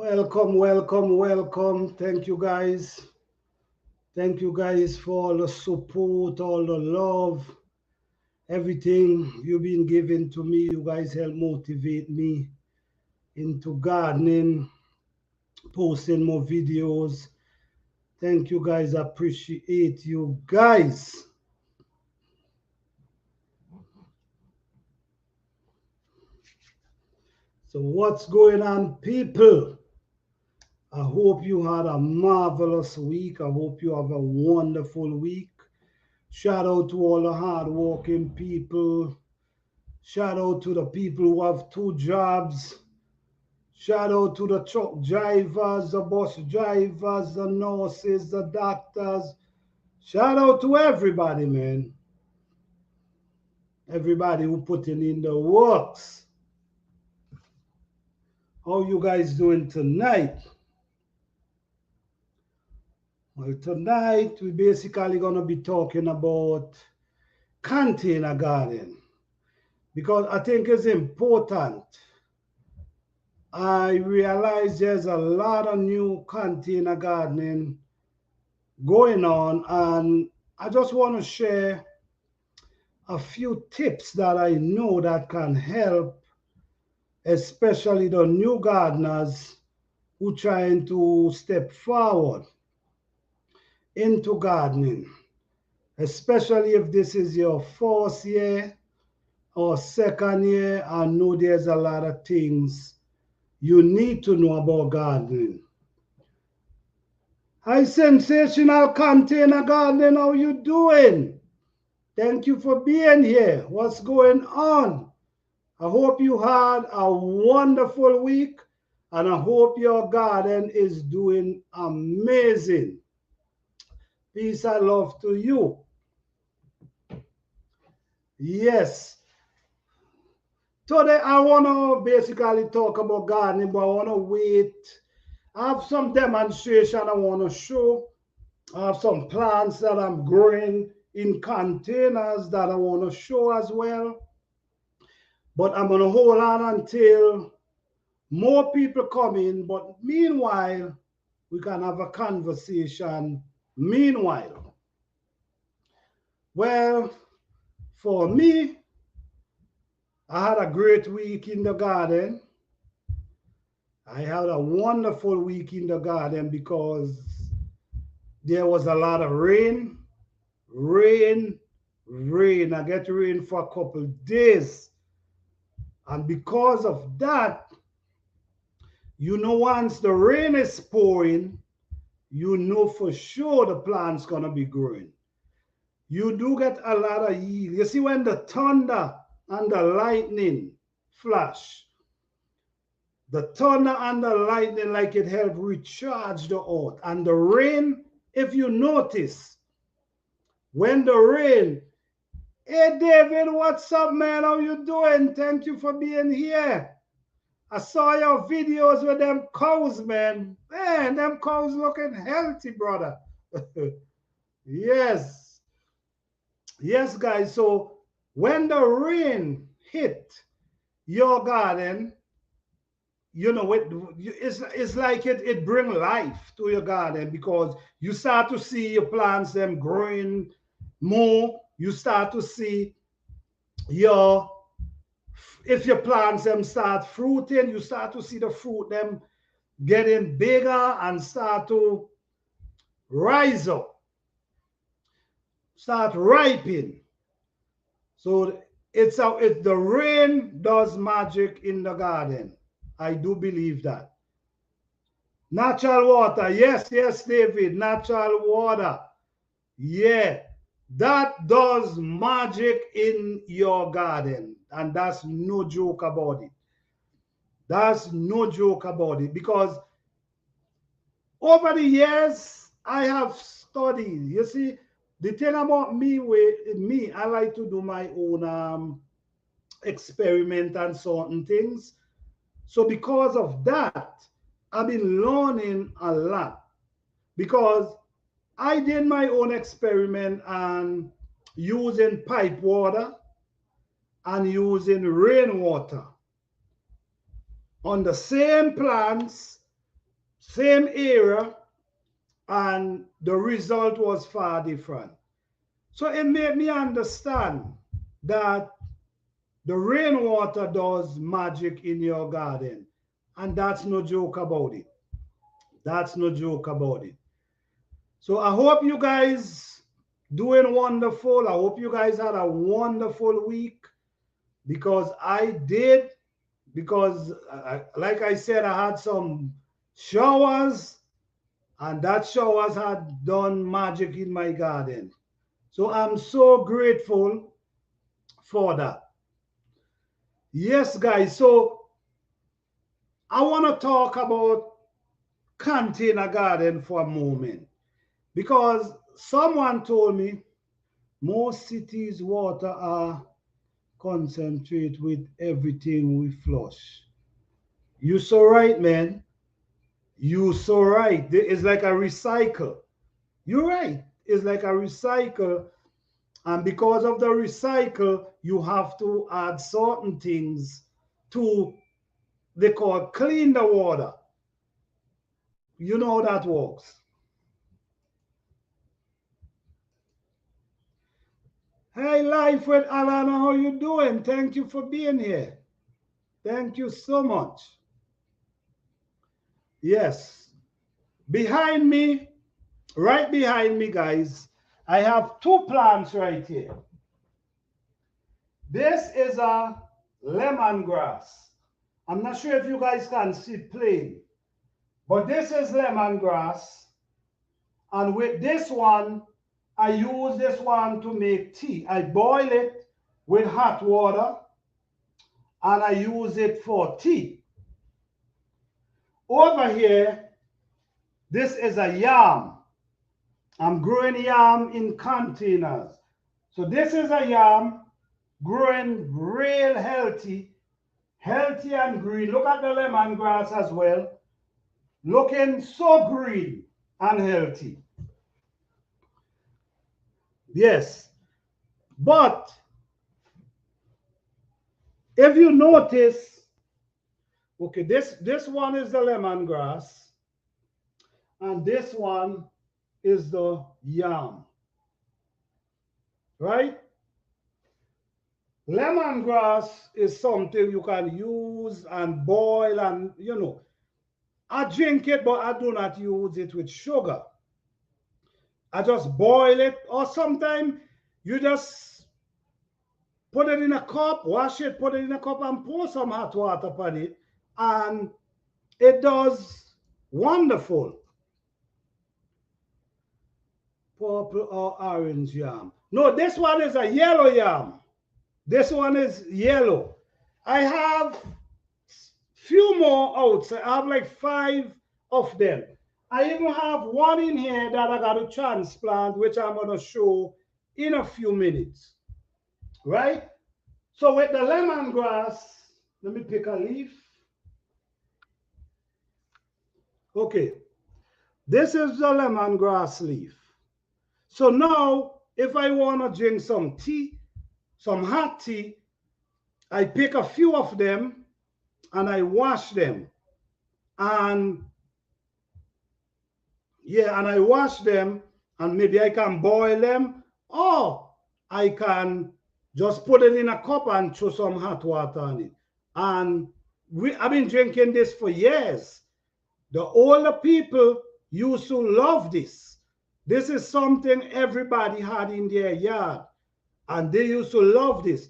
Welcome, welcome, welcome. Thank you guys. Thank you guys for all the support, all the love, everything you've been giving to me. You guys help motivate me into gardening, posting more videos. Thank you guys. I appreciate you guys. So what's going on, people? I hope you had a marvelous week. I hope you have a wonderful week. Shout out to all the hardworking people. Shout out to the people who have two jobs. Shout out to the truck drivers, the bus drivers, the nurses, the doctors. Shout out to everybody, man. Everybody who putting in the works. How you guys doing tonight? Well, tonight we basically gonna be talking about container garden because I think it's important. I realize there's a lot of new container gardening going on, and I just want to share a few tips that I know that can help, especially the new gardeners who trying to step forward into gardening, especially if this is your first year or second year. I know there's a lot of things you need to know about gardening. Hi, sensational container garden, how you doing? Thank you for being here. What's going on? I hope you had a wonderful week and I hope your garden is doing amazing. Peace and love to you. Yes. Today I want to basically talk about gardening, but I want to wait. I have some demonstration I want to show. I have some plants that I'm growing in containers that I want to show as well. But I'm going to hold on until more people come in. But meanwhile, we can have a conversation. Meanwhile, well, for me, I had a great week in the garden. I had a wonderful week in the garden because there was a lot of rain, rain, rain. I get rain for a couple days. And because of that, once the rain is pouring, you know for sure the plant's going to be growing. You do get a lot of yield. You see, when the thunder and the lightning flash, the thunder and the lightning, like it help recharge the earth. And the rain, if you notice, when the rain, hey David, what's up, man? How you doing? Thank you for being here. I saw your videos with them cows, man. Man, them cows looking healthy, brother. Yes. Yes, guys. So when the rain hit your garden, it's like it bring life to your garden because you start to see your plants them growing more. You start to see your if your plants them start fruiting, you start to see the fruit them getting bigger and start to rise up, start ripening. So the rain does magic in the garden. I do believe that. Natural water, yes, yes, David, natural water. Yeah, that does magic in your garden. And that's no joke about it. That's no joke about it because over the years, I have studied. You see, the thing about me, I like to do my own experiment and certain things. So because of that, I've been learning a lot because I did my own experiment and using pipe water and using rainwater on the same plants same area, and the result was far different. So it made me understand that the rainwater does magic in your garden. And that's no joke about it. That's no joke about it. So I hope you guys doing wonderful. I hope you guys had a wonderful week, because I did. Because like I said, I had some showers, and that showers had done magic in my garden. So I'm so grateful for that. Yes, guys. So I want to talk about container garden for a moment, because someone told me most cities' water are concentrate with everything we flush. You so right, man. You so right. It's like a recycle. You're right. It's like a recycle. And because of the recycle, you have to add certain things to, they call clean the water. You know how that works. Hey, Life with Alana, how you doing? Thank you for being here. Thank you so much. Yes. Behind me, right behind me, guys, I have two plants right here. This is a lemongrass. I'm not sure if you guys can see it plain, but this is lemongrass. And with this one, I use this one to make tea. I boil it with hot water, and I use it for tea. Over here, this is a yam. I'm growing yam in containers. So this is a yam growing real healthy, healthy and green. Look at the lemongrass as well. Looking so green and healthy. Yes. But if you notice, okay, this one is the lemongrass, and this one is the yam. Right? Lemongrass is something you can use and boil, and I drink it, but I do not use it with sugar. I just boil it, or sometimes you just put it in a cup, wash it, put it in a cup, and pour some hot water upon it, and it does wonderful. Purple or orange yam. No, this one is a yellow yam. This one is yellow. I have few more outside. I have like 5 of them. I even have one in here that I got to transplant, which I'm going to show in a few minutes. Right? So with the lemongrass, let me pick a leaf. Okay. This is the lemongrass leaf. So now, if I want to drink some tea, some hot tea, I pick a few of them and I wash them. And yeah, and I wash them, and maybe I can boil them, or I can just put it in a cup and throw some hot water on it. And I've been drinking this for years. The older people used to love this. This is something everybody had in their yard, and they used to love this.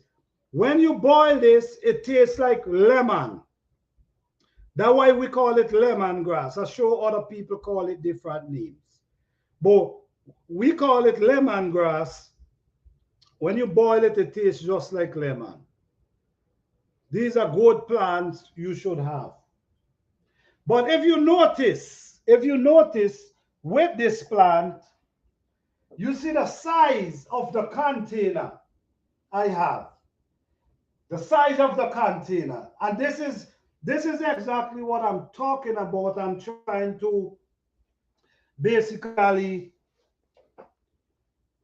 When you boil this, it tastes like lemon. That's why we call it lemongrass. I'm sure other people call it different names. But we call it lemongrass. When you boil it, it tastes just like lemon. These are good plants you should have. But if you notice with this plant, you see the size of the container I have. The size of the container. And this is exactly what I'm talking about. I'm trying to basically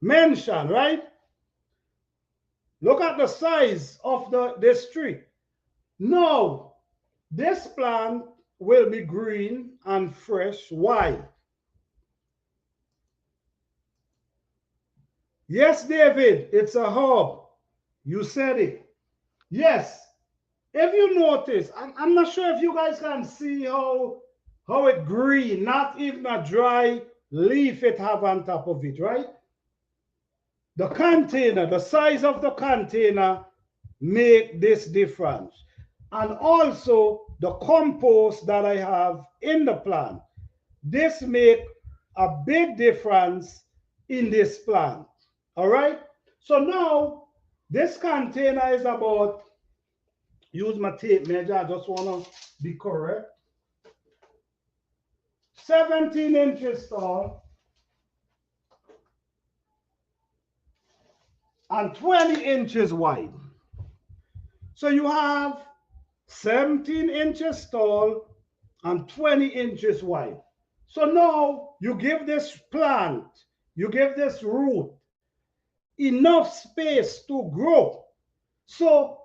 mention, right? Look at the size of this tree. Now, this plant will be green and fresh. Why? Yes, David, it's a herb. You said it. Yes. If you notice, I'm not sure if you guys can see how it green, not even a dry leaf it have on top of it, right? The container, the size of the container make this difference. And also the compost that I have in the plant. This make a big difference in this plant. All right. So now this container is about, use my tape measure, I just want to be correct. 17 inches tall and 20 inches wide. So you have 17 inches tall and 20 inches wide. So now you give this plant, you give this root enough space to grow. So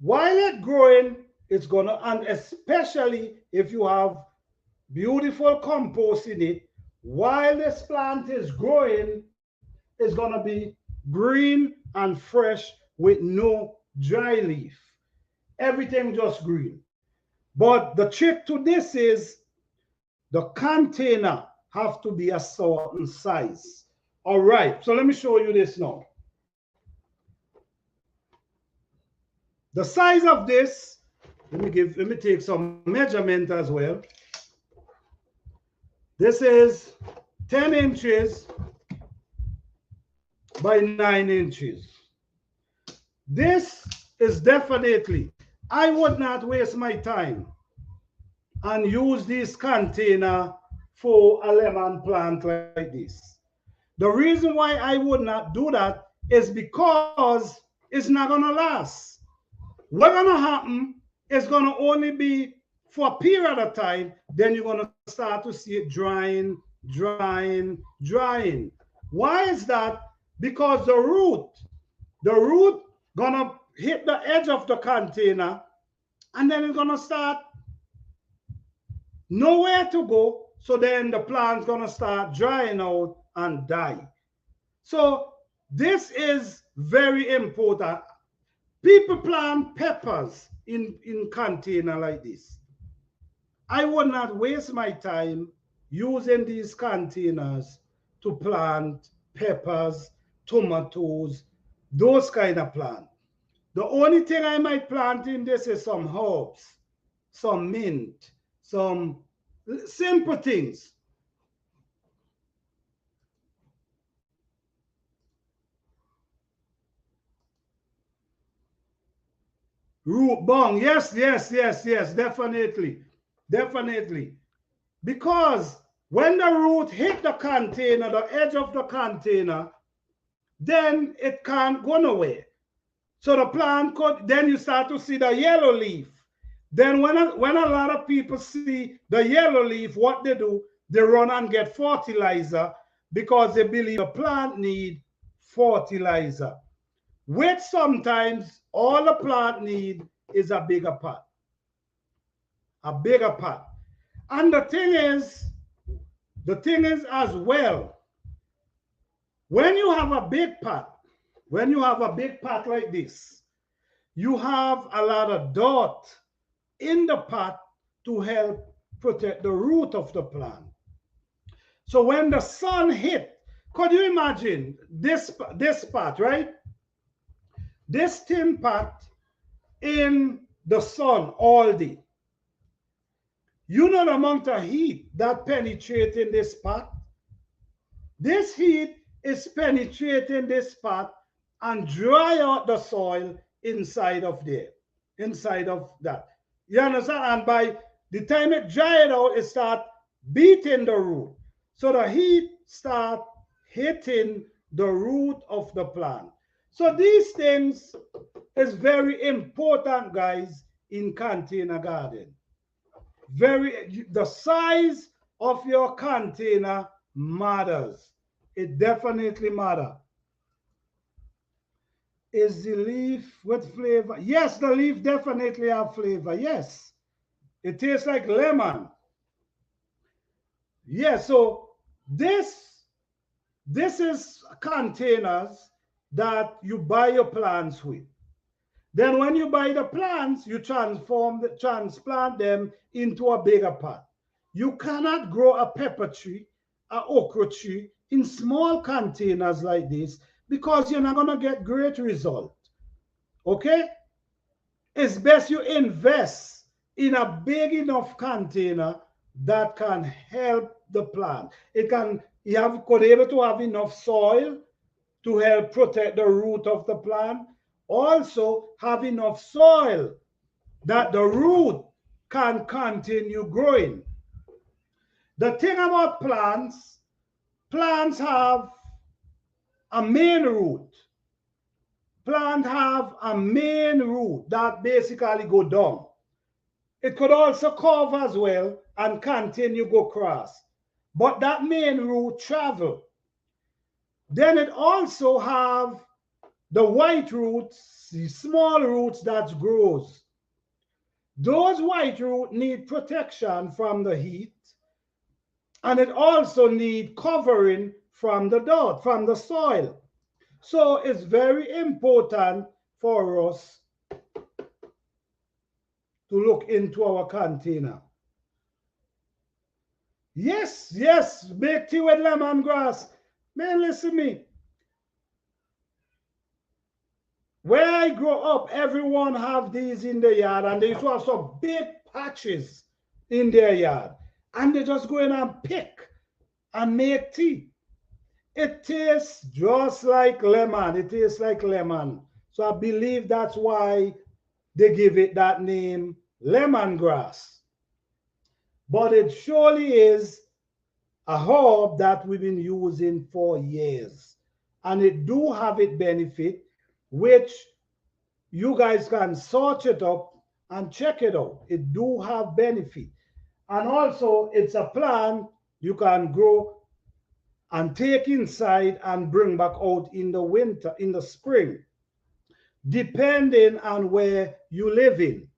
while it's growing, it's gonna, and especially if you have beautiful compost in it, while this plant is growing, it's gonna be green and fresh with no dry leaf. Everything just green. But the trick to this is the container have to be a certain size. All right, so let me show you this now. The size of this, let me take some measurement as well. This is 10 inches by 9 inches. This is definitely, I would not waste my time and use this container for a lemon plant like this. The reason why I would not do that is because it's not gonna last. What's gonna happen is gonna only be for a period of time, then you're gonna start to see it drying, drying, drying. Why is that? Because the root gonna hit the edge of the container and then it's gonna start nowhere to go. So then the plant's gonna start drying out and die. So this is very important. People plant peppers in container like this. I would not waste my time using these containers to plant peppers, tomatoes, those kind of plants. The only thing I might plant in this is some herbs, some mint, some simple things. Root bong, yes, yes, yes, yes, definitely, definitely. Because when the root hit the container, the edge of the container, then it can't go nowhere. So the plant could, then you start to see the yellow leaf. Then when a lot of people see the yellow leaf, what they do, they run and get fertilizer because they believe the plant need fertilizer, which sometimes all the plant need is a bigger pot. A bigger pot. And the thing is as well, when you have a big pot, when you have a big pot like this, you have a lot of dirt in the pot to help protect the root of the plant. So when the sun hit, could you imagine this pot, right? This tin pot in the sun all day. You know the amount of heat that penetrates in this pot? This heat is penetrating this pot and dry out the soil inside of there, inside of that. You understand? And by the time it dry it out, it start beating the root. So the heat start hitting the root of the plant. So these things is very important, guys, in container garden. The size of your container matters. It definitely matters. Is the leaf with flavor? Yes, the leaf definitely have flavor. Yes, It tastes like lemon. Yeah, so this is containers that you buy your plants with. Then when you buy the plants, you transplant them into a bigger pot. You cannot grow a pepper tree, a okra tree in small containers like this because you're not going to get great result. Okay? It's best you invest in a big enough container that can help the plant. It can you have could able to have enough soil to help protect the root of the plant. Also have enough soil that the root can continue growing. The thing about plants, plants have a main root. Plants have a main root that basically go down. It could also curve as well and continue go across. But that main root travel. Then it also have the white roots, the small roots that grows. Those white roots need protection from the heat, and it also need covering from the dirt, from the soil. So it's very important for us to look into our container. Yes, yes, make tea with lemongrass. Man, listen to me. Where I grow up, everyone have these in the yard, and they used to have some big patches in their yard. And they just go in and pick and make tea. It tastes just like lemon. It tastes like lemon. So I believe that's why they give it that name, lemongrass. But it surely is a herb that we've been using for years. And it do have its benefit, which you guys can search it up and check it out. It do have benefit. And also it's a plant you can grow and take inside and bring back out in the winter, in the spring, depending on where you live in.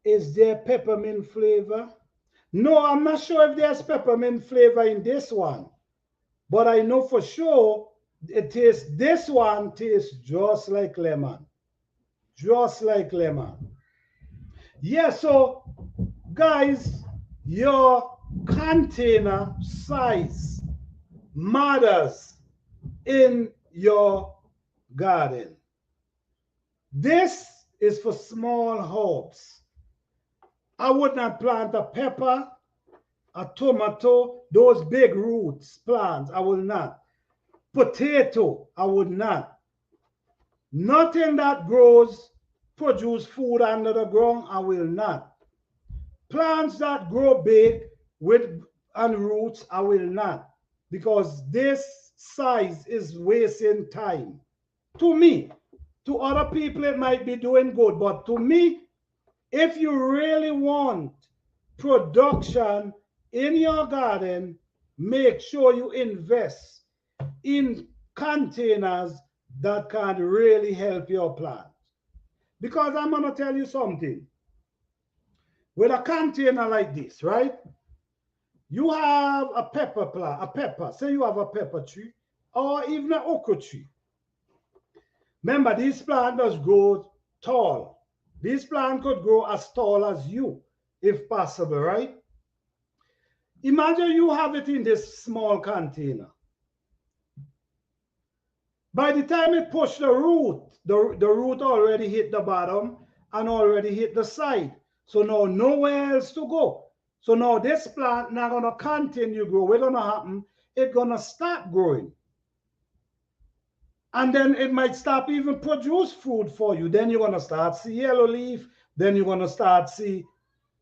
Is there peppermint flavor? No, I'm not sure if there's peppermint flavor in this one, but I know for sure this one tastes just like lemon. Just like lemon. Yeah, so guys, your container size matters in your garden. This is for small herbs. I would not plant a pepper, a tomato, those big roots plants. I will not. Potato, I would not. Nothing that grows, produce food under the ground, I will not. Plants that grow big with and roots, I will not. Because this size is wasting time. To me, to other people, it might be doing good, but to me, if you really want production in your garden, make sure you invest in containers that can really help your plant. Because I'm going to tell you something. With a container like this, right? You have a pepper plant, a pepper. Say you have a pepper tree or even an okra tree. Remember, these plants does grow tall. This plant could grow as tall as you, if possible, right? Imagine you have it in this small container. By the time it pushed the root, the root already hit the bottom and already hit the side. So now nowhere else to go. So now this plant not going to continue grow. What's going to happen? It's going to stop growing. And then it might stop even produce food for you. Then you're going to start see yellow leaf. Then you're going to start see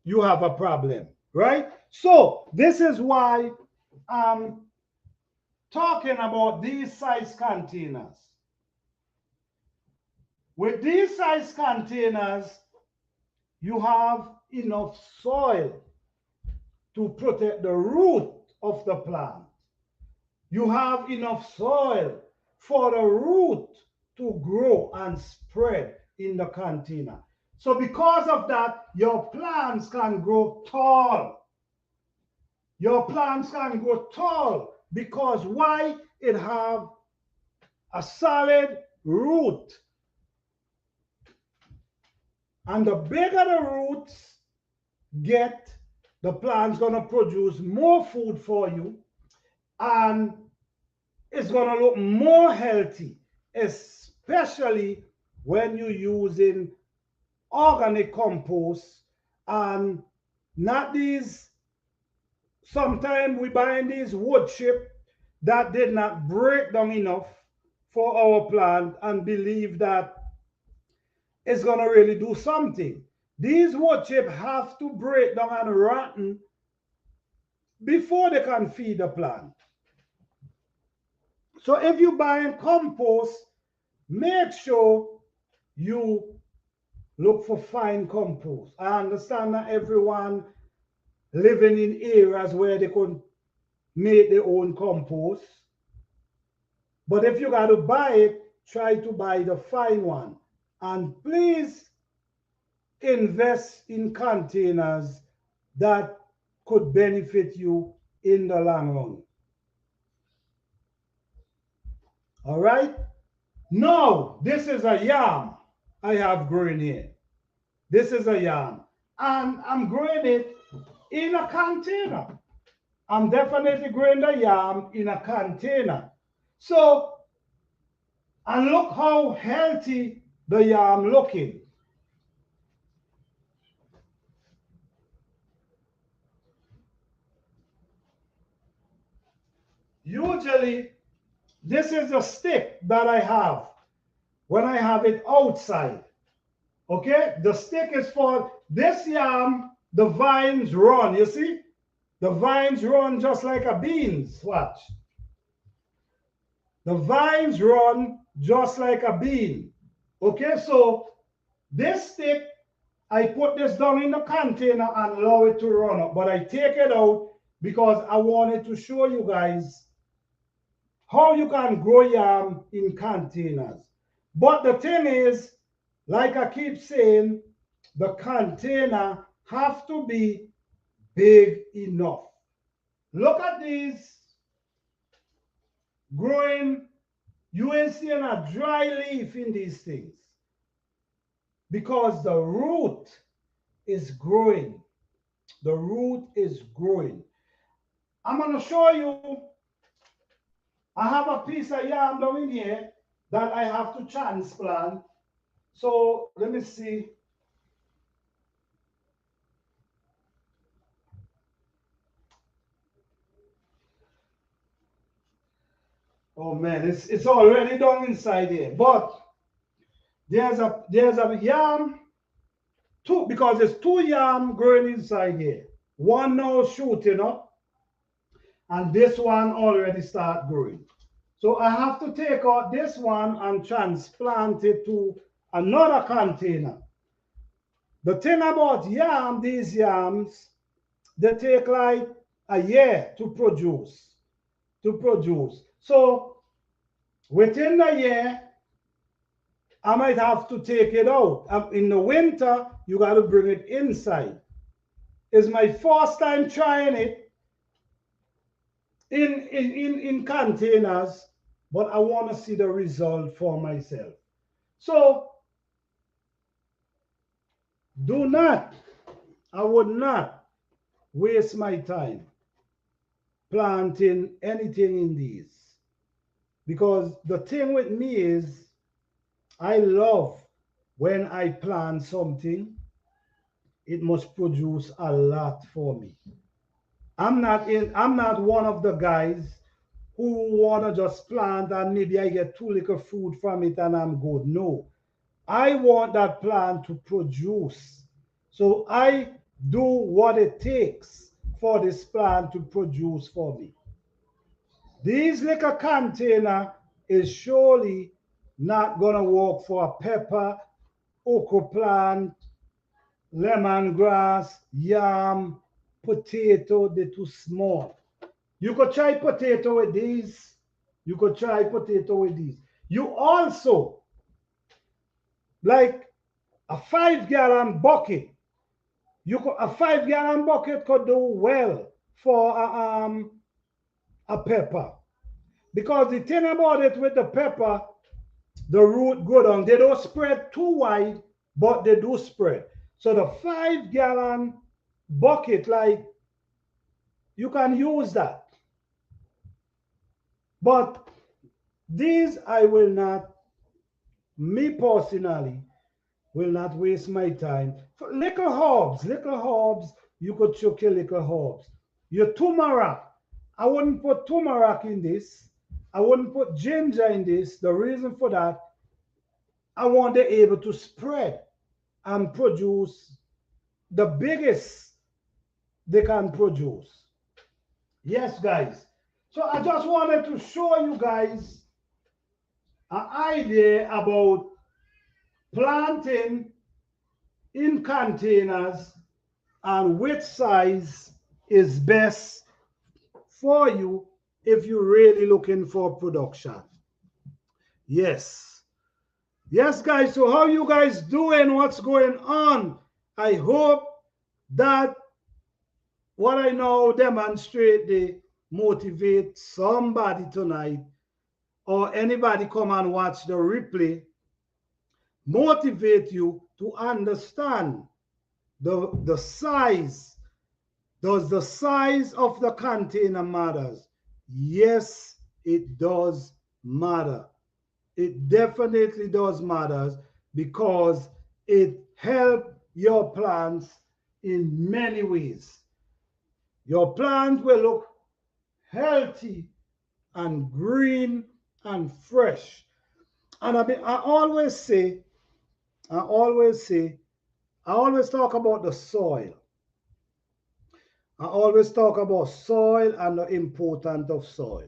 you have a problem, right? So this is why I'm talking about these size containers. With these size containers, you have enough soil to protect the root of the plant. You have enough soil for the root to grow and spread in the container. So because of that, your plants can grow tall. Your plants can grow tall because why? It have a solid root. And the bigger the roots get, the plant's gonna produce more food for you, and it's gonna look more healthy, especially when you're using organic compost and not these. Sometimes we buy these wood chip that did not break down enough for our plant and believe that it's going to really do something. These wood chip have to break down and rotten before they can feed the plant. So if you buy compost, make sure you look for fine compost. I understand that everyone living in areas where they could make their own compost. But if you got to buy it, try to buy the fine one. And please invest in containers that could benefit you in the long run. All right? Now, this is a yam I have growing here. This is a yam. And I'm growing it in a container. I'm definitely growing the yam in a container. So, and look how healthy the yam looking. Usually, this is a stick that I have when I have it outside. Okay, the stick is for this yam. The vines run, you see? The vines run just like a beans. Watch. The vines run just like a bean. Okay, so this stick, I put this down in the container and allow it to run up. But I take it out because I wanted to show you guys how you can grow yam in containers. But the thing is, like I keep saying, the container have to be big enough. Look at these growing. You ain't seeing a dry leaf in these things because the root is growing. The root is growing. I'm going to show you. I have a piece of yam down in here that I have to transplant. So let me see. Oh man, it's already done inside here. But there's a yam, two, because there's two yam growing inside here. One now shooting up, and this one already start growing. So I have to take out this one and transplant it to another container. The thing about yam, these yams, they take like a year to produce. So within the year, I might have to take it out. In the winter, you got to bring it inside. It's my first time trying it in containers, but I want to see the result for myself. So I would not waste my time planting anything in these. Because the thing with me is, I love when I plant something, it must produce a lot for me. I'm not one of the guys who wanna just plant and maybe I get too little food from it and I'm good. No. I want that plant to produce. So I do what it takes for this plant to produce for me. These little container is surely not gonna work for a pepper, okra plant, lemongrass, yam, potato. They're too small. You could try potato with these. You could try potato with these. You also, like A 5-gallon bucket. A 5-gallon bucket could do well for a pepper. Because the thing about it with the pepper, the root go down. They don't spread too wide, but they do spread. So the 5-gallon bucket, like, you can use that. But these I will not, me personally, will not waste my time. For little herbs, you could chuck your little herbs. Your turmeric, I wouldn't put turmeric in this. I wouldn't put ginger in this. The reason for that, I want them able to spread and produce the biggest they can produce. Yes, guys. So I just wanted to show you guys an idea about planting in containers and which size is best for you if you're really looking for production. Yes. Yes, guys. So how you guys doing? What's going on? I hope that what I now demonstrate, they motivate somebody tonight, or anybody come and watch the replay, motivate you to understand the size. Does the size of the container matters? Yes, it does matter. It definitely does matter, because it helps your plants in many ways. Your plants will look healthy and green and fresh. And I always talk about the soil. I always talk about soil and the importance of soil.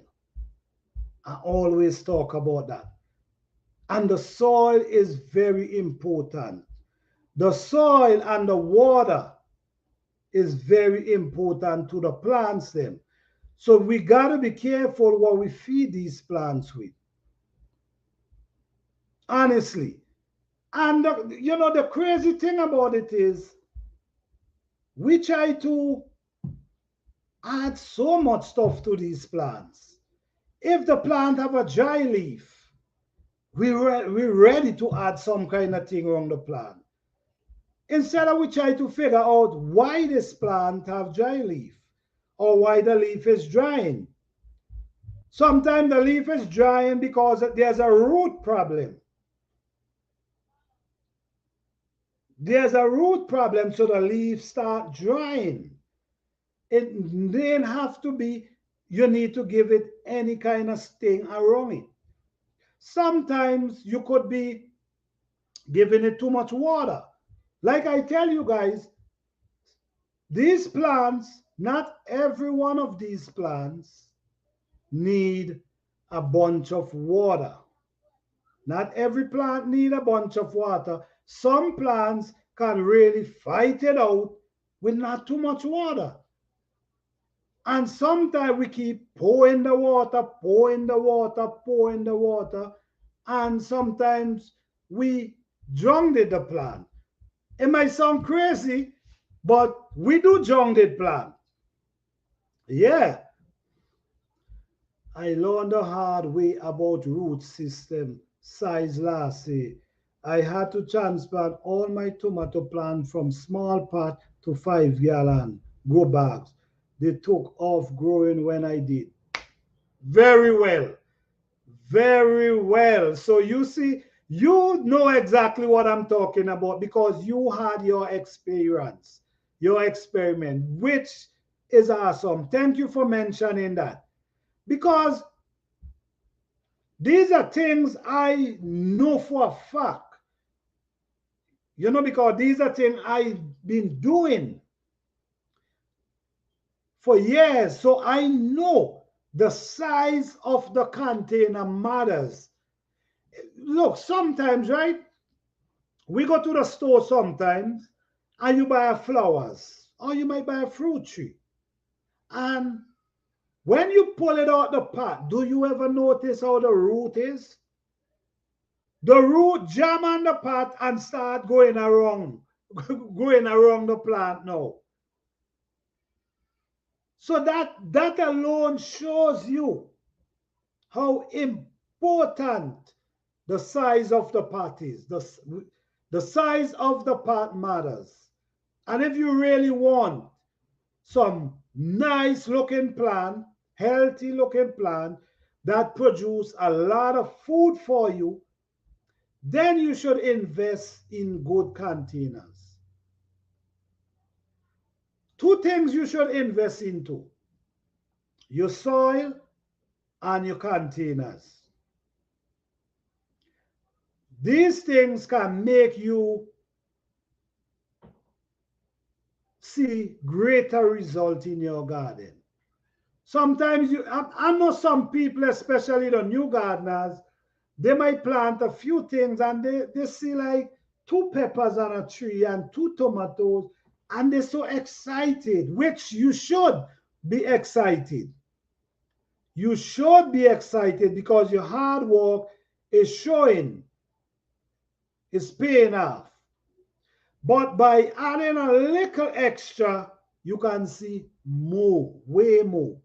I always talk about that. And the soil is very important. The soil and the water is very important to the plants then. So we got to be careful what we feed these plants with. Honestly. And the crazy thing about it is, we try to add so much stuff to these plants. If the plant have a dry leaf, we're ready to add some kind of thing around the plant. Instead of we try to figure out why this plant have dry leaf, or why the leaf is drying. Sometimes the leaf is drying because there's a root problem. There's a root problem, so the leaves start drying. It then have to be, you need to give it any kind of thing around it. Sometimes you could be giving it too much water. Like I tell you guys, these plants, not every one of these plants need a bunch of water. Not every plant need a bunch of water. Some plants can really fight it out with not too much water. And sometimes we keep pouring the water, and sometimes we drowned the plant. It might sound crazy, but we do drown the plant. Yeah. I learned the hard way about root system size last year. I had to transplant all my tomato plant from small pot to 5-gallon grow bags. They took off growing when I did. Very well. Very well. So you see, you know exactly what I'm talking about, because you had your experience, your experiment, which is awesome. Thank you for mentioning that. Because these are things I know for a fact. Because these are things I've been doing for years. So I know the size of the container matters. Look, sometimes, right? We go to the store sometimes and you buy flowers, or you might buy a fruit tree. And when you pull it out the pot, do you ever notice how the root is? The root jam on the pot and start going around, going around the plant now. So that alone shows you how important the size of the pot is. The size of the pot matters. And if you really want some nice looking plant, healthy looking plant that produce a lot of food for you, then you should invest in good containers. Two things you should invest into: your soil and your containers. These things can make you see greater result in your garden. Sometimes I know some people, especially the new gardeners, they might plant a few things and they see like two peppers on a tree and two tomatoes, and they're so excited, which you should be excited. You should be excited because your hard work is showing, is paying off. But by adding a little extra, you can see more, way more.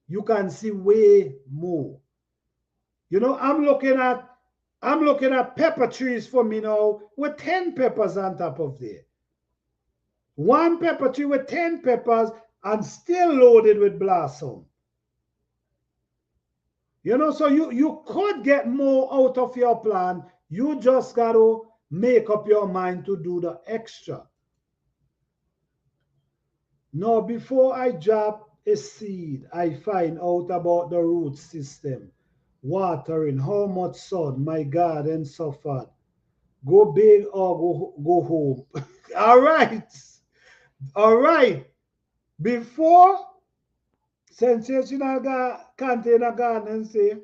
You can see way more. You know, I'm looking at pepper trees for me now with 10 peppers on top of there. One pepper tree with 10 peppers and still loaded with blossom. You know, so you could get more out of your plant. You just got to make up your mind to do the extra. Now, before I drop a seed, I find out about the root system, watering, how much sun my garden suffered. Go big or go home. All right. All right. Before sensational container garden say,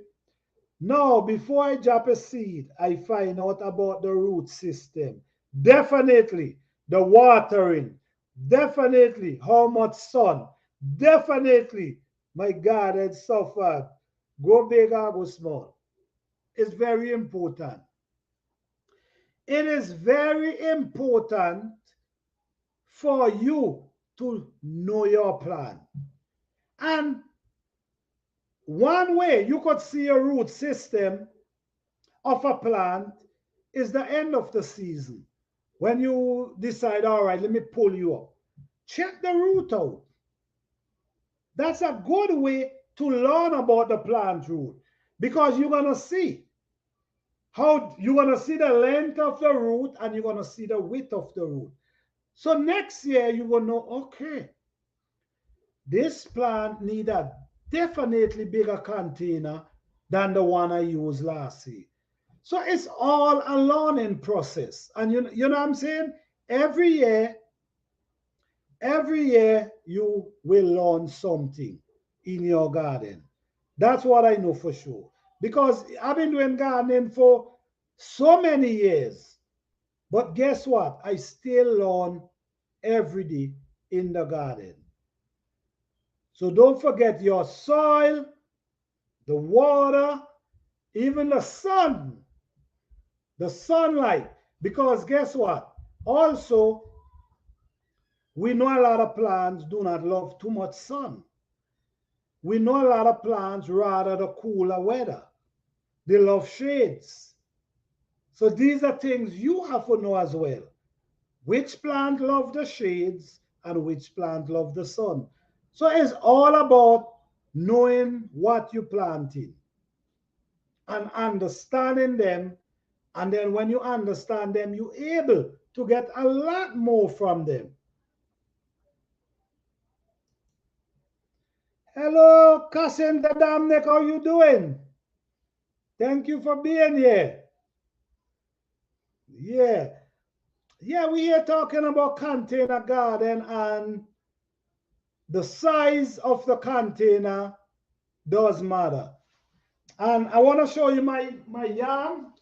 no, before I drop a seed, I find out about the root system. Definitely the watering. Definitely how much sun. Definitely my garden suffered. Go big or go small. It's very important. It is very important for you to know your plan. And one way you could see a root system of a plant is the end of the season. When you decide, all right, let me pull you up. Check the root out. That's a good way to learn about the plant root because you're going to see how you're going to see the length of the root and you're going to see the width of the root. So next year you will know, okay, this plant need a definitely bigger container than the one I used last year. So it's all a learning process. And you know what I'm saying? Every year you will learn something in your garden. That's what I know for sure. Because I've been doing gardening for so many years. But guess what? I still learn every day in the garden. So don't forget your soil, the water, even the sun, the sunlight. Because guess what? Also, we know a lot of plants do not love too much sun. We know a lot of plants rather the cooler weather. They love shades. So these are things you have to know as well. Which plant love the shades and which plant love the sun. So it's all about knowing what you're planting and understanding them. And then when you understand them, you're able to get a lot more from them. Hello, Cousin Damnek, how you doing? Thank you for being here. Yeah. Yeah, we are talking about container garden and the size of the container does matter. And I want to show you my yam.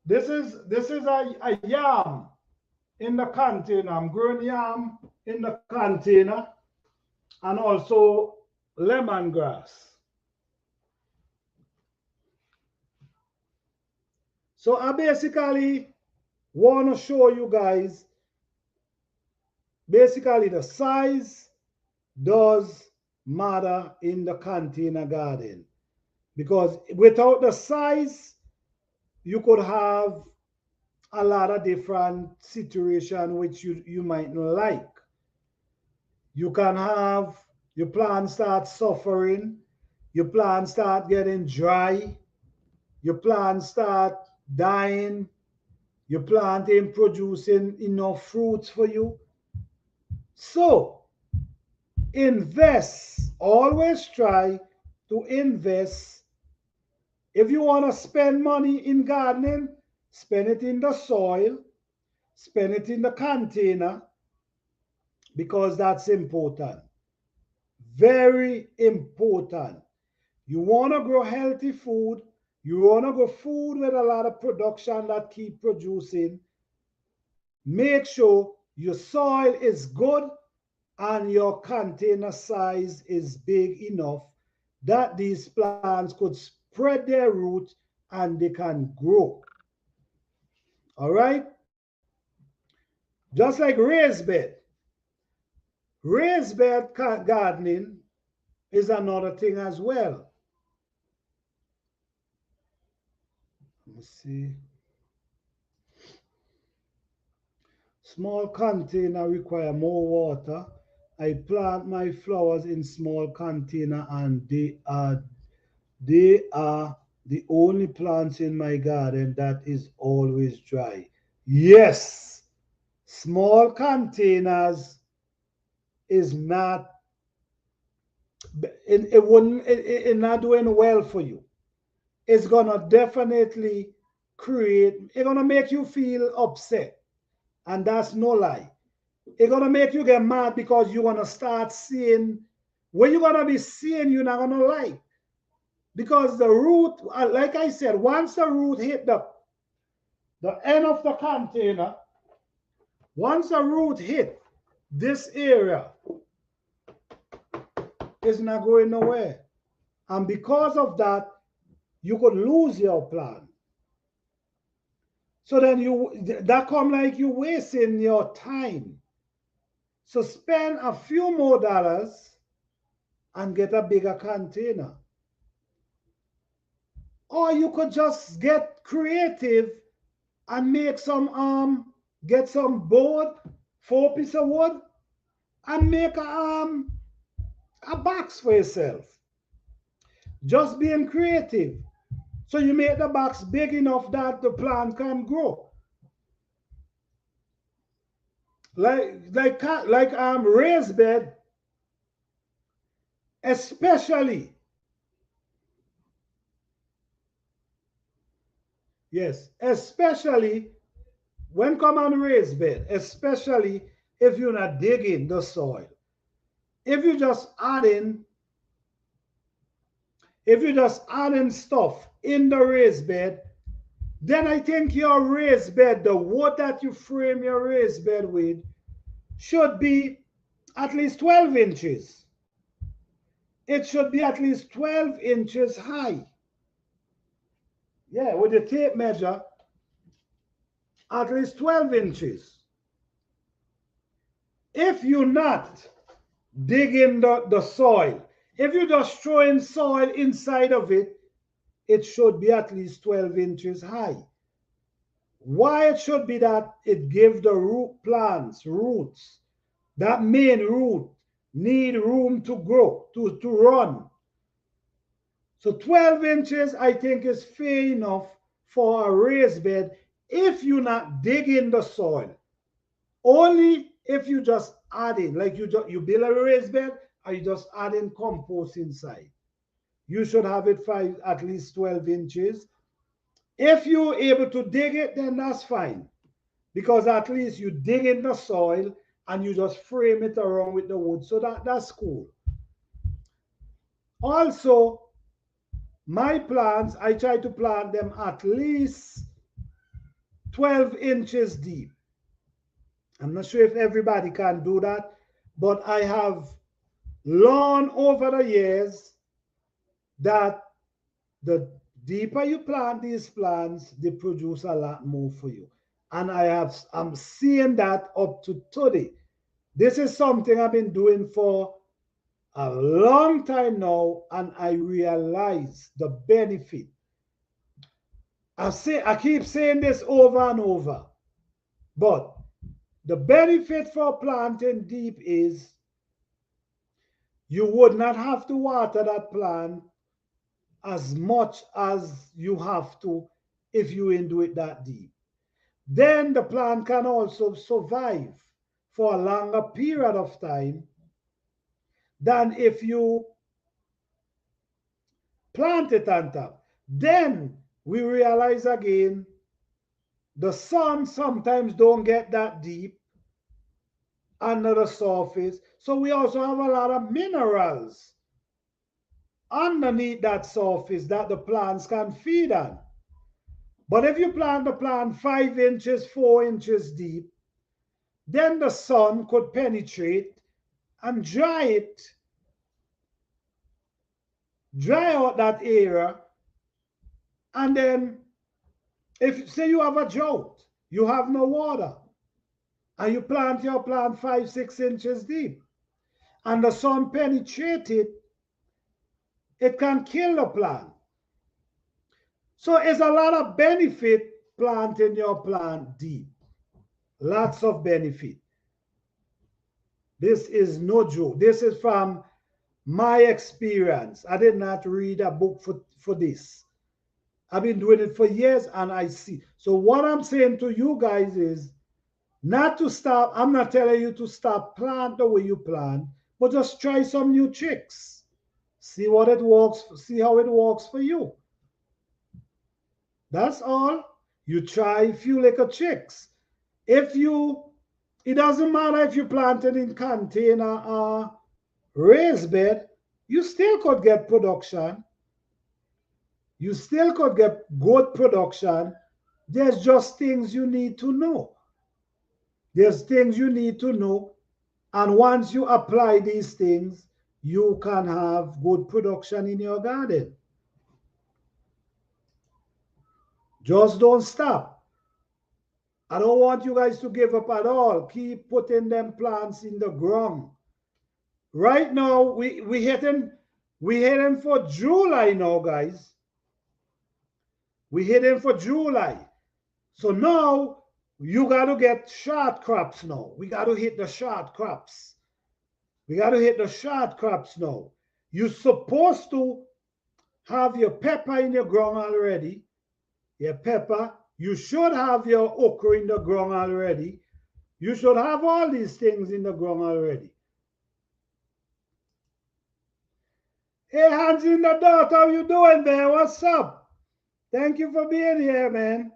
This is a yam in the container. I'm growing yam in the container and also lemongrass. So I basically want to show you guys, basically the size does matter in the container garden, because without the size you could have a lot of different situations which you might not like. You can have your plant start suffering, your plant start getting dry, your plant start dying, your plant ain't producing enough fruits for you. So invest, always try to invest. If you want to spend money in gardening, spend it in the soil, spend it in the container, because that's important. Very important. You want to grow healthy food, you want to grow food with a lot of production that keep producing. Make sure your soil is good and your container size is big enough that these plants could spread their roots and they can grow. All right? Just like raised bed. Raised bed gardening is another thing as well. Let me see. Small container require more water. I plant my flowers in small container and they are the only plants in my garden that is always dry. Yes, small containers is not, it wouldn't, it not doing well for you. It's gonna definitely it's gonna make you feel upset, and that's no lie. It's gonna make you get mad because you're gonna start seeing, when you're gonna be seeing, you're not gonna like, because the root, like I said, once the root hit the end of the container, once the root hit this area, it's not going nowhere, and because of that, you could lose your plant. So then that come like you wasting your time. So spend a few more dollars and get a bigger container. Or you could just get creative and make some get some board, 4 pieces of wood, and make a box for yourself. Just being creative. So you make the box big enough that the plant can grow. Like raised bed, especially, yes, especially when come on raised bed, especially if you're not digging the soil. If you just adding, if you just adding stuff in the raised bed, then I think your raised bed, the wood that you frame your raised bed with, should be at least 12 inches. It should be at least 12 inches high. Yeah, with the tape measure, at least 12 inches. If you're not digging the soil, if you're just throwing soil inside of it, it should be at least 12 inches high. Why it should be that? It gives the root plants, roots, that main root need room to grow, to run. So 12 inches, I think, is fair enough for a raised bed if you're not digging the soil. Only if you just add in, like you build a raised bed, or you just add in compost inside. You should have it at least 12 inches. If you're able to dig it, then that's fine, because at least you dig in the soil and you just frame it around with the wood. So that's cool. Also, my plants, I try to plant them at least 12 inches deep. I'm not sure if everybody can do that, but I have learned over the years that the deeper you plant these plants, they produce a lot more for you. And I'm seeing that up to today. This is something I've been doing for a long time now, and I realize the benefit. I keep saying this over and over, but the benefit for planting deep is you would not have to water that plant as much as you have to if you didn't do it that deep. Then the plant can also survive for a longer period of time than if you plant it on top. Then we realize again the sun sometimes don't get that deep under the surface. So we also have a lot of minerals underneath that surface that the plants can feed on. But if you plant the plant 5 inches, 4 inches deep, then the sun could penetrate and dry out that area. And then if say you have a drought, you have no water, and you plant your plant 5, 6 inches deep, and the sun penetrated, it can kill the plant. So it's a lot of benefit planting your plant deep. Lots of benefit. This is no joke. This is from my experience. I did not read a book for this. I've been doing it for years and I see. So what I'm saying to you guys is not to stop. I'm not telling you to stop plant the way you plant, but just try some new tricks. See what it works, see how it works for you. That's all. You try a few little tricks. It doesn't matter if you planted in container or raised bed, you still could get production. You still could get good production. There's just things you need to know. There's things you need to know. And once you apply these things, you can have good production in your garden. Just don't stop. I don't want you guys to give up at all. Keep putting them plants in the ground. Right now, we heading for July now, guys. We heading for July. So now you got to get short crops now. We got to hit the short crops. We got to hit the short crops now. You're supposed to have your pepper in your ground already. Your pepper. You should have your okra in the ground already. You should have all these things in the ground already. Hey, Hans in the dot, how you doing, man? What's up? Thank you for being here, man.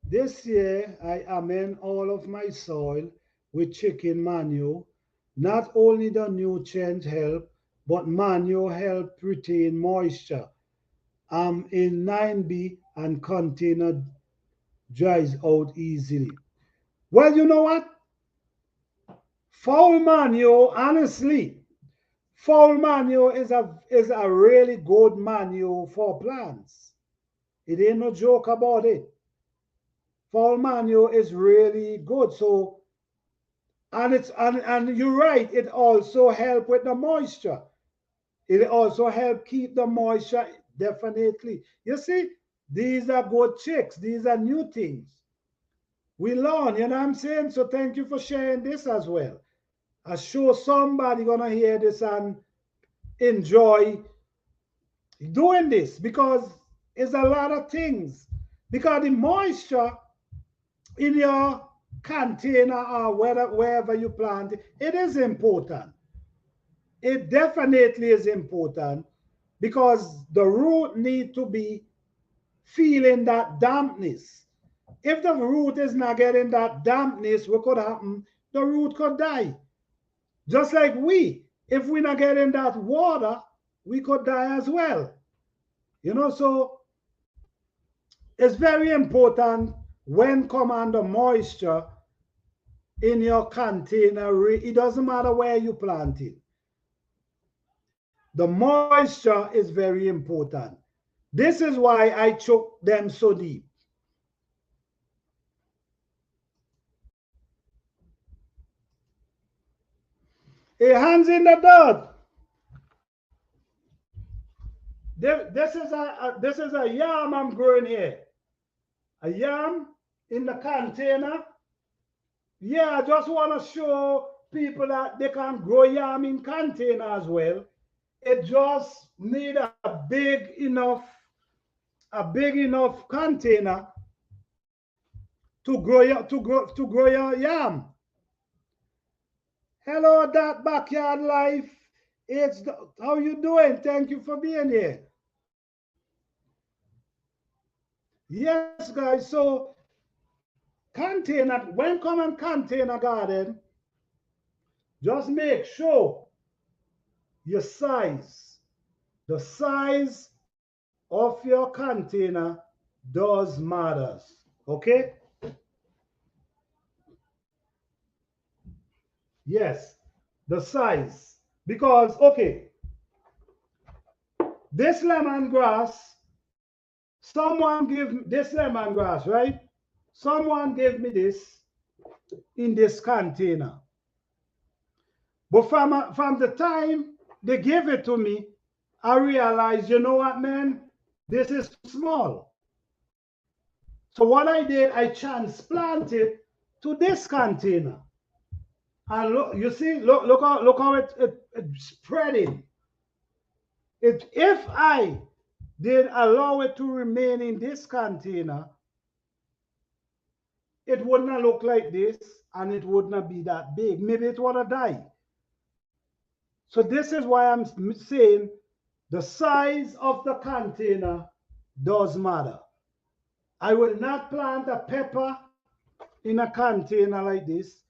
This year, I amend all of my soil with chicken manure. Not only the nutrient help, but manure help retain moisture. I'm in 9B and container dries out easily. Well, you know what? Foul manure, honestly, foul manure is a really good manure for plants. It ain't no joke about it. Foul manure is really good. So, and you're right, it also help with the moisture. It also help keep the moisture, definitely. You see, these are good tricks. These are new things. We learn, you know what I'm saying? So thank you for sharing this as well. I'm sure somebody gonna hear this and enjoy doing this because it's a lot of things. Because the moisture in your container or wherever you plant it is important. It definitely is important because the root need to be feeling that dampness. If the root is not getting that dampness, what could happen? The root could die. Just like if we're not getting that water, we could die as well. You know, so it's very important when come under moisture in your container. It doesn't matter where you plant it. The moisture is very important. This is why I choke them so deep. A hands in the dirt. This is a yam I'm growing here. A yam in the container. Yeah, I just want to show people that they can grow yam in container as well. It just need a big enough container to grow your yam. Hello, that backyard life. How you doing? Thank you for being here. Yes, guys. So container, when come in container garden, just make sure your size, the size of your container does matters. Okay? Yes, the size. Because okay, this lemongrass, someone give me this lemongrass, right? Someone gave me this in this container. But from the time they gave it to me, I realized, you know what, man? This is too small. So what I did, I transplanted to this container. And look, you see, look how it's spreading. If I did allow it to remain in this container, it would not look like this and it would not be that big. Maybe it would have died. So this is why I'm saying the size of the container does matter. I will not plant a pepper in a container like this,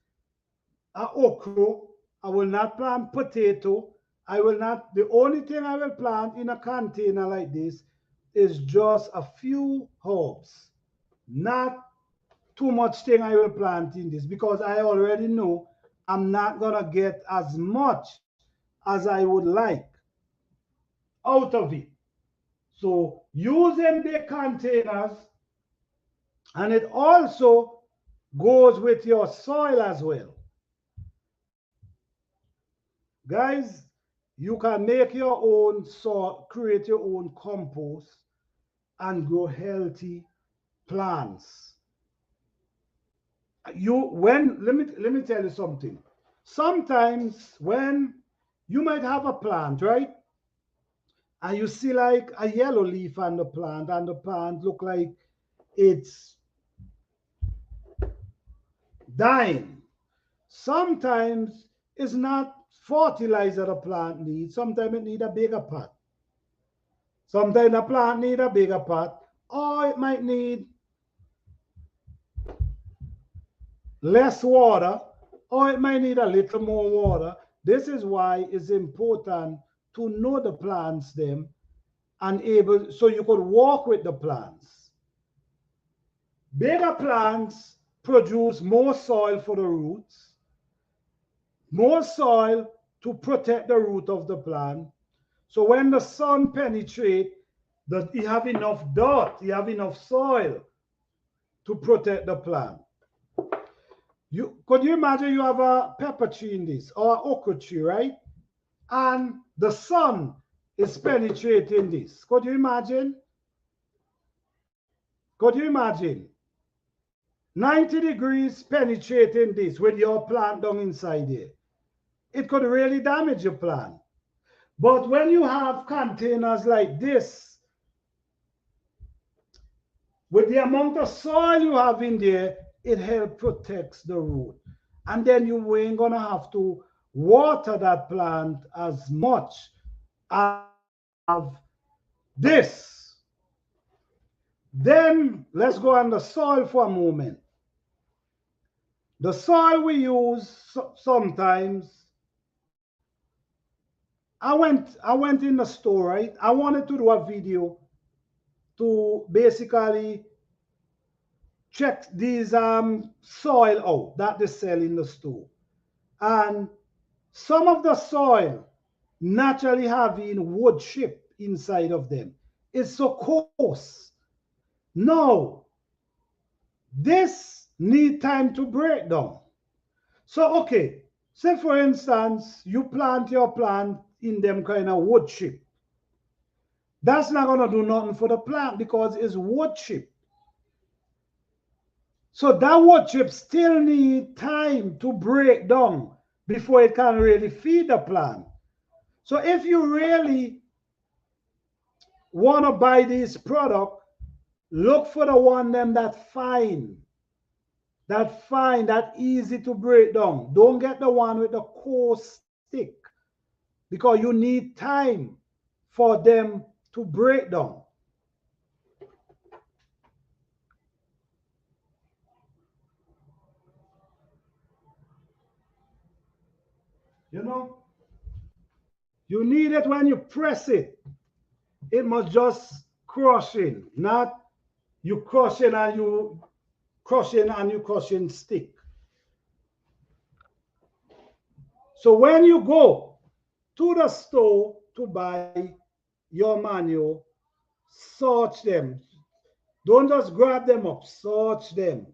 a okra. I will not plant potato. I will not, the only thing I will plant in a container like this is just a few herbs. Not too much thing I will plant in this because I already know I'm not gonna get as much as I would like out of it. So using the containers, and it also goes with your soil as well. Guys, you can make your own soil, create your own compost and grow healthy plants. Let me tell you something. Sometimes when you might have a plant, right? And you see like a yellow leaf on the plant, and the plant look like it's dying. Sometimes it's not fertilizer the plant needs. Sometimes it need a bigger pot. Sometimes the plant need a bigger pot, or it might need less water, or it might need a little more water. This is why it's important to know the plants them and able so you could walk with the plants. Bigger plants produce more soil for the roots, more soil to protect the root of the plant. So when the sun penetrates, that you have enough dirt, you have enough soil to protect the plant. Could you imagine you have a pepper tree in this or an okra tree, right? And the sun is penetrating this. Could you imagine? Could you imagine? 90 degrees penetrating this with your plant down inside here. It could really damage your plant. But when you have containers like this, with the amount of soil you have in there, it helps protects the root. And then you ain't gonna have to water that plant as much as have this. Then let's go on the soil for a moment. The soil we use sometimes. I went in the store, right? I wanted to do a video to basically check these soil out that they sell in the store. And some of the soil naturally having wood chip inside of them. It's so coarse. Now, this need time to break down. So, okay, say for instance, you plant your plant in them kind of wood chip. That's not gonna do nothing for the plant because it's wood chip. So that wood chip still need time to break down before it can really feed the plant. So if you really want to buy this product, look for the one them that easy to break down. Don't get the one with the coarse stick because you need time for them to break down. You know, you need it when you press it. It must just crush in, not you crushing and you crushing stick. So when you go to the store to buy your manual, search them. Don't just grab them up, search them.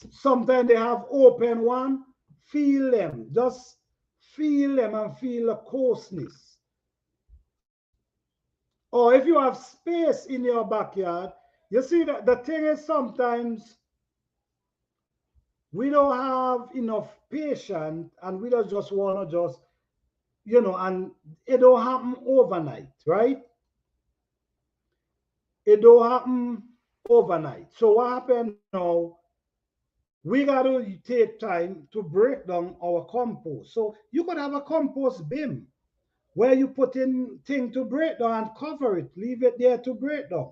Sometimes they have open one, feel them, just feel them and feel the coarseness. Or if you have space in your backyard, you see that the thing is sometimes we don't have enough patience and we don't just want to just, and it don't happen overnight, right? It don't happen overnight. So what happened now? We got to take time to break down our compost. So you could have a compost bin where you put in thing to break down and cover it, leave it there to break down.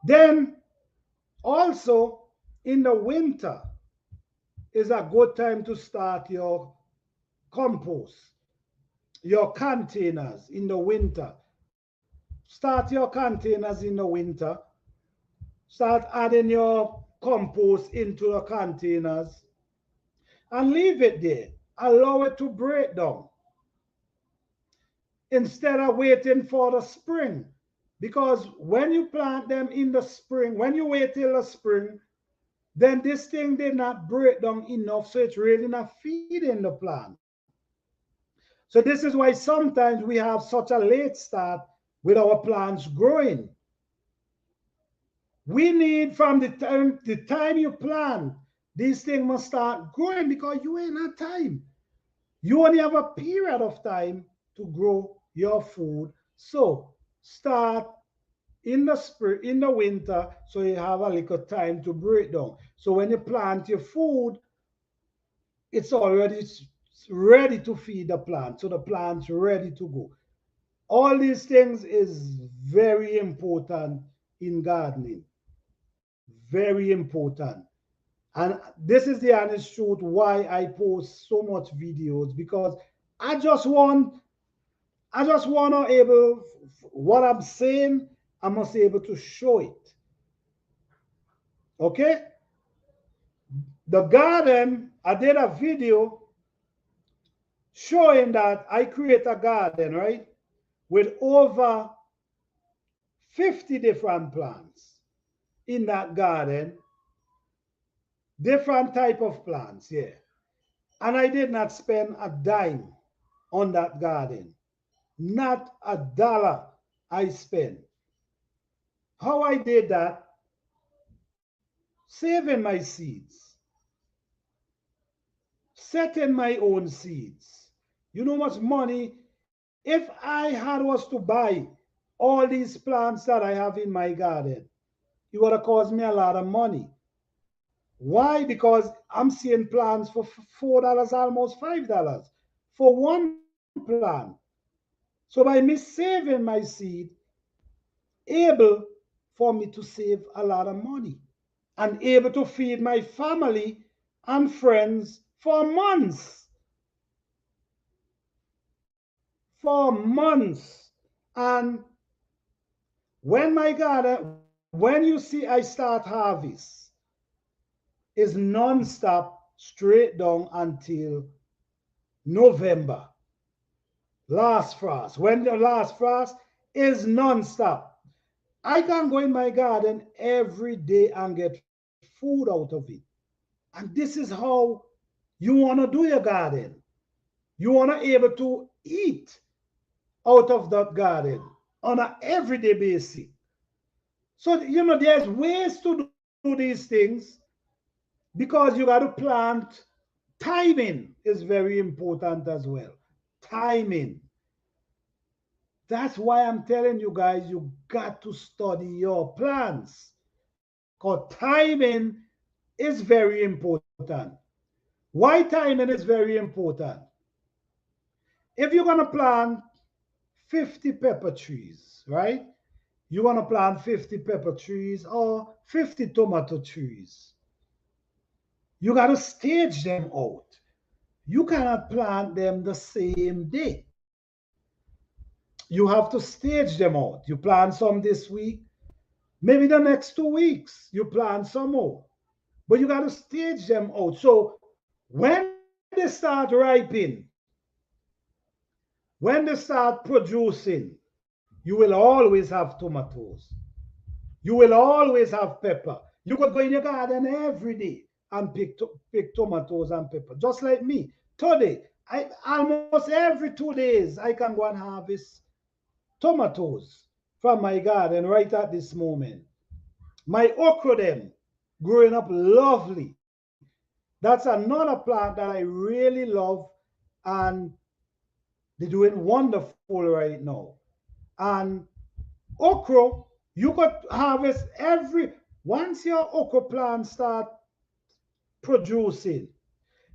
Then also in the winter is a good time to start your compost, your containers in the winter. Start your containers in the winter. Start adding your compost into the containers and leave it there. Allow it to break down instead of waiting for the spring. Because when you plant them in the spring, when you wait till the spring, then this thing did not break down enough, so it's really not feeding the plant. So this is why sometimes we have such a late start with our plants growing. We need from the time you plant, these things must start growing because you ain't have time. You only have a period of time to grow your food. So start in the spring, in the winter, so you have a little time to break down. So when you plant your food, it's already ready to feed the plant. So the plant's ready to go. All these things is very important in gardening. Very important. And this is the honest truth why I post so much videos because I just want to able what I'm saying, I must be able to show it. Okay? The garden, I did a video showing that I create a garden, right? With over 50 different plants in that garden, different type of plants, yeah. And I did not spend a dime on that garden. Not a dollar I spent. How I did that? Saving my seeds, setting my own seeds. You know much money? If I had was to buy all these plants that I have in my garden, it would have cost me a lot of money. Why? Because I'm seeing plants for $4, almost $5 for one plant. So by me saving my seed, able for me to save a lot of money and able to feed my family and friends for months. For months. And when my garden, when you see I start harvest, is non-stop straight down until November. Last frost. When the last frost is non-stop. I can go in my garden every day and get food out of it. And this is how you want to do your garden. You want to able to eat out of that garden on an everyday basis. So, there's ways to do these things because you got to plant. Timing is very important as well. Timing. That's why I'm telling you guys, you got to study your plants. Because timing is very important. Why timing is very important? If you're going to plant 50 pepper trees, right? You're going to plant 50 pepper trees or 50 tomato trees. You got to stage them out. You cannot plant them the same day. You have to stage them out. You plant some this week, maybe the next 2 weeks, you plant some more. But you got to stage them out. So when they start ripening, when they start producing, you will always have tomatoes. You will always have pepper. You could go in your garden every day and pick tomatoes and pepper, just like me. Today, I almost every 2 days I can go and harvest tomatoes from my garden right at this moment. My okra them growing up lovely. That's another plant that I really love, and they're doing wonderful right now. And okra, you could harvest every once your okra plant start producing,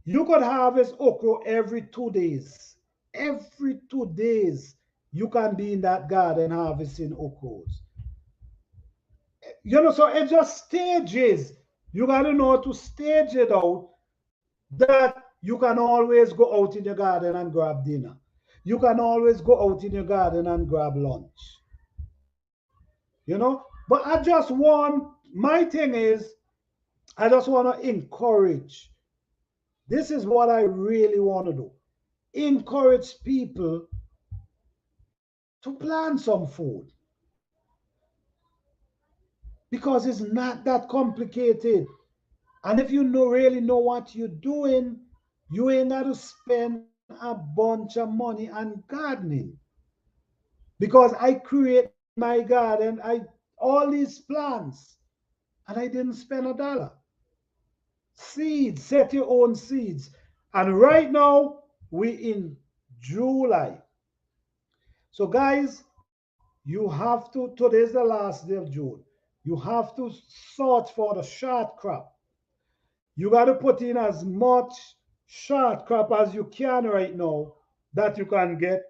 you could harvest okra every 2 days. Every 2 days, you can be in that garden harvesting okras. So it just stages. You got to know how to stage it out that you can always go out in your garden and grab dinner. You can always go out in your garden and grab lunch. But I just want, my thing is, I just want to encourage. This is what I really want to do. Encourage people to plant some food because it's not that complicated. And if you really know what you're doing, you ain't got to spend a bunch of money on gardening. Because I create my garden, all these plants, and I didn't spend $1. Seeds, set your own seeds. And right now, we in July. So guys, you have to, today's the last day of June. You have to sort for the short crop. You got to put in as much short crop as you can right now that you can get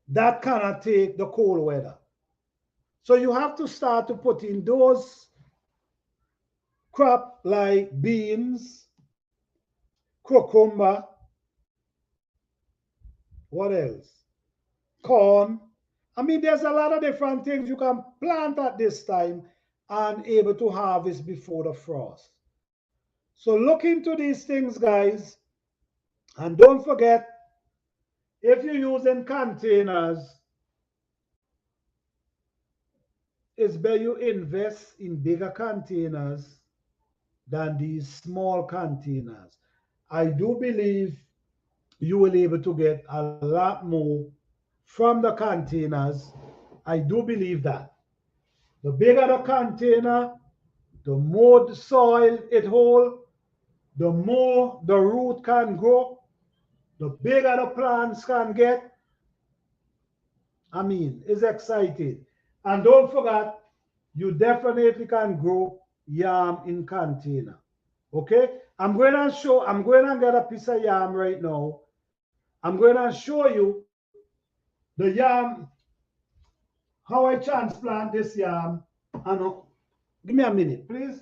that cannot take the cold weather. So you have to start to put in those crop like beans, cucumber, what else? Corn. I mean, there's a lot of different things you can plant at this time and able to harvest before the frost. So look into these things, guys, and don't forget, if you're using containers, it's better you invest in bigger containers than these small containers. I do believe you will be able to get a lot more from the containers. I do believe that. The bigger the container, the more the soil it holds, the more the root can grow, the bigger the plants can get. I mean, it's exciting. And don't forget, you definitely can grow yam in container. Okay? I'm going to get a piece of yam right now. I'm going to show you the yam, how I transplant this yam. And give me a minute, please.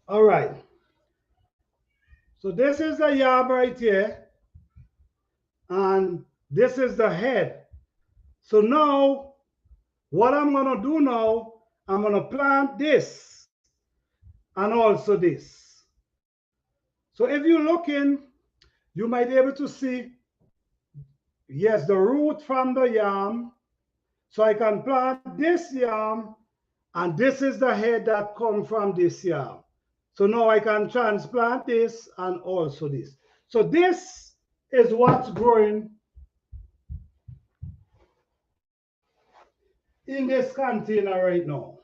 All right. So this is the yam right here, and this is the head. So now, what I'm gonna do now, I'm gonna plant this and also this. So if you look in, you might be able to see, yes, the root from the yam. So I can plant this yam, and this is the head that come from this yam. So now I can transplant this and also this. So this is what's growing in this container right now.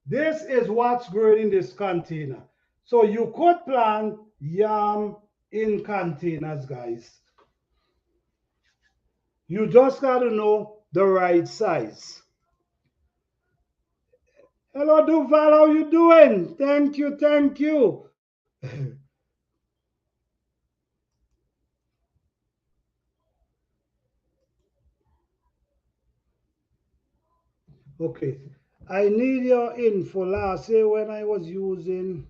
This is what's growing in this container. So you could plant yam in containers, guys. You just got to know the right size. Hello, Duval, how you doing? Thank you, thank you. Okay, I need your info last year when I was using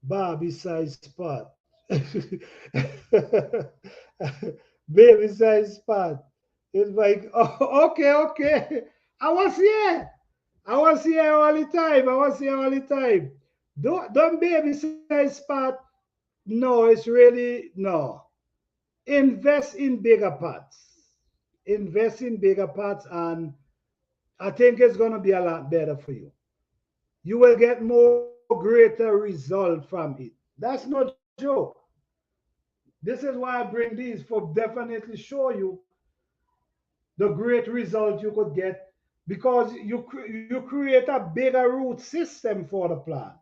Barbie size pot. Baby size pot. It's like, oh, okay, okay. I was here. I was here all the time. I was here all the time. Don't baby size pot. No, it's really no. Invest in bigger pots. Invest in bigger pots, and I think it's gonna be a lot better for you. You will get more greater result from it. That's no joke. This is why I bring these for definitely show you the great result you could get because you create a bigger root system for the plant.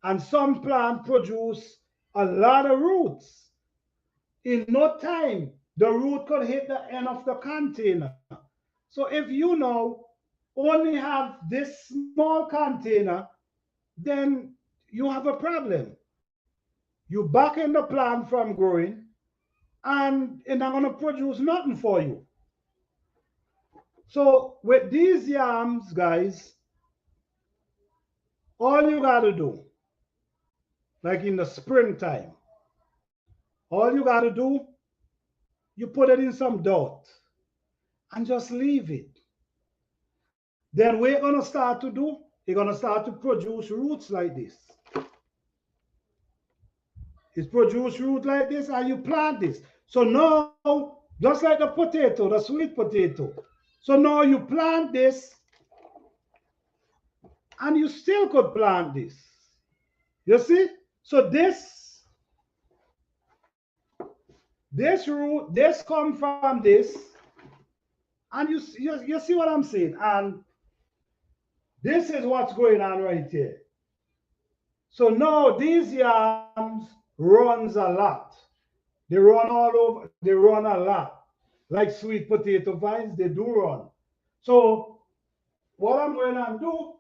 And some plant produce a lot of roots. In no time, the root could hit the end of the container. So if you now only have this small container, then you have a problem. You back in the plant from growing, and it's not going to produce nothing for you. So with these yams, guys, all you got to do, like in the springtime, all you got to do, you put it in some dirt and just leave it. Then we're going to start to do, you're going to start to produce roots like this. It's produce root like this, and you plant this. So now, just like the potato, the sweet potato. So now you plant this, and you still could plant this. You see? So this root, this come from this, and you see what I'm saying? And this is what's going on right here. So now these yams runs a lot. They run all over, they run a lot. Like sweet potato vines, they do run. So what I'm going to do,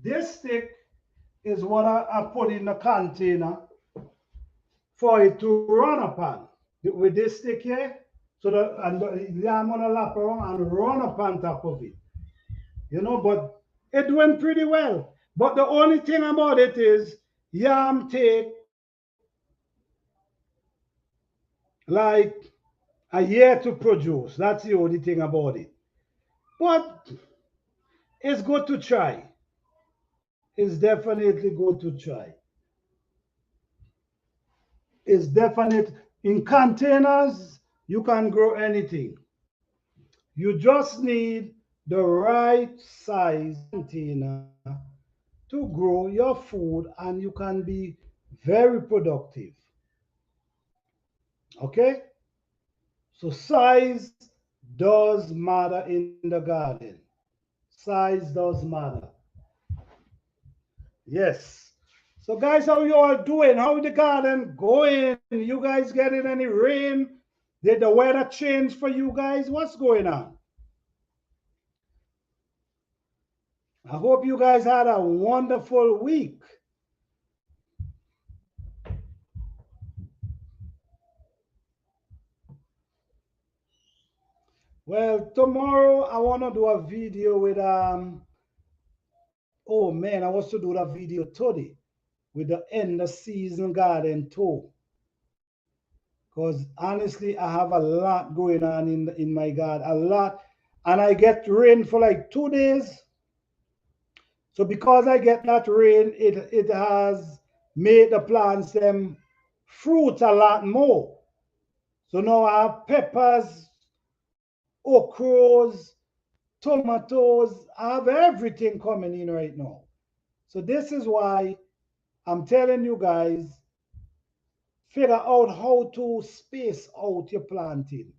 this stick is what I put in the container for it to run upon. With this stick here, so that and I'm gonna lap around and run upon top of it. But it went pretty well. But the only thing about it is yam take like a year to produce. That's the only thing about it. But it's good to try. It's definitely good to try. It's definite in containers. You can grow anything. You just need the right size container to grow your food, and you can be very productive. Okay? So size does matter in the garden. Size does matter. Yes. So guys, how you all doing? How is the garden going? You guys getting any rain? Did the weather change for you guys? What's going on? I hope you guys had a wonderful week. Well, tomorrow I want to do a video with oh man, I was to do that video today with the end of season garden tour. Because honestly, I have a lot going on in my garden, a lot, and I get rain for like 2 days. So because I get that rain, it has made the plants them fruit a lot more. So now I have peppers, okras, tomatoes. I have everything coming in right now. So this is why I'm telling you guys, figure out how to space out your planting.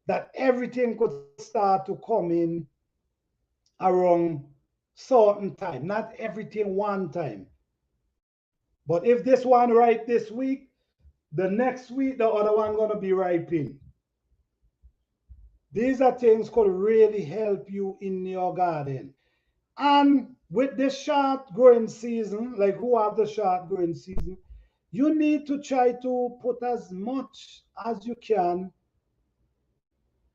That everything could start to come in around certain time, not everything one time. But if this one ripe this week, the next week the other one gonna be ripening. These are things could really help you in your garden. And with this short growing season, like who have the short growing season, you need to try to put as much as you can,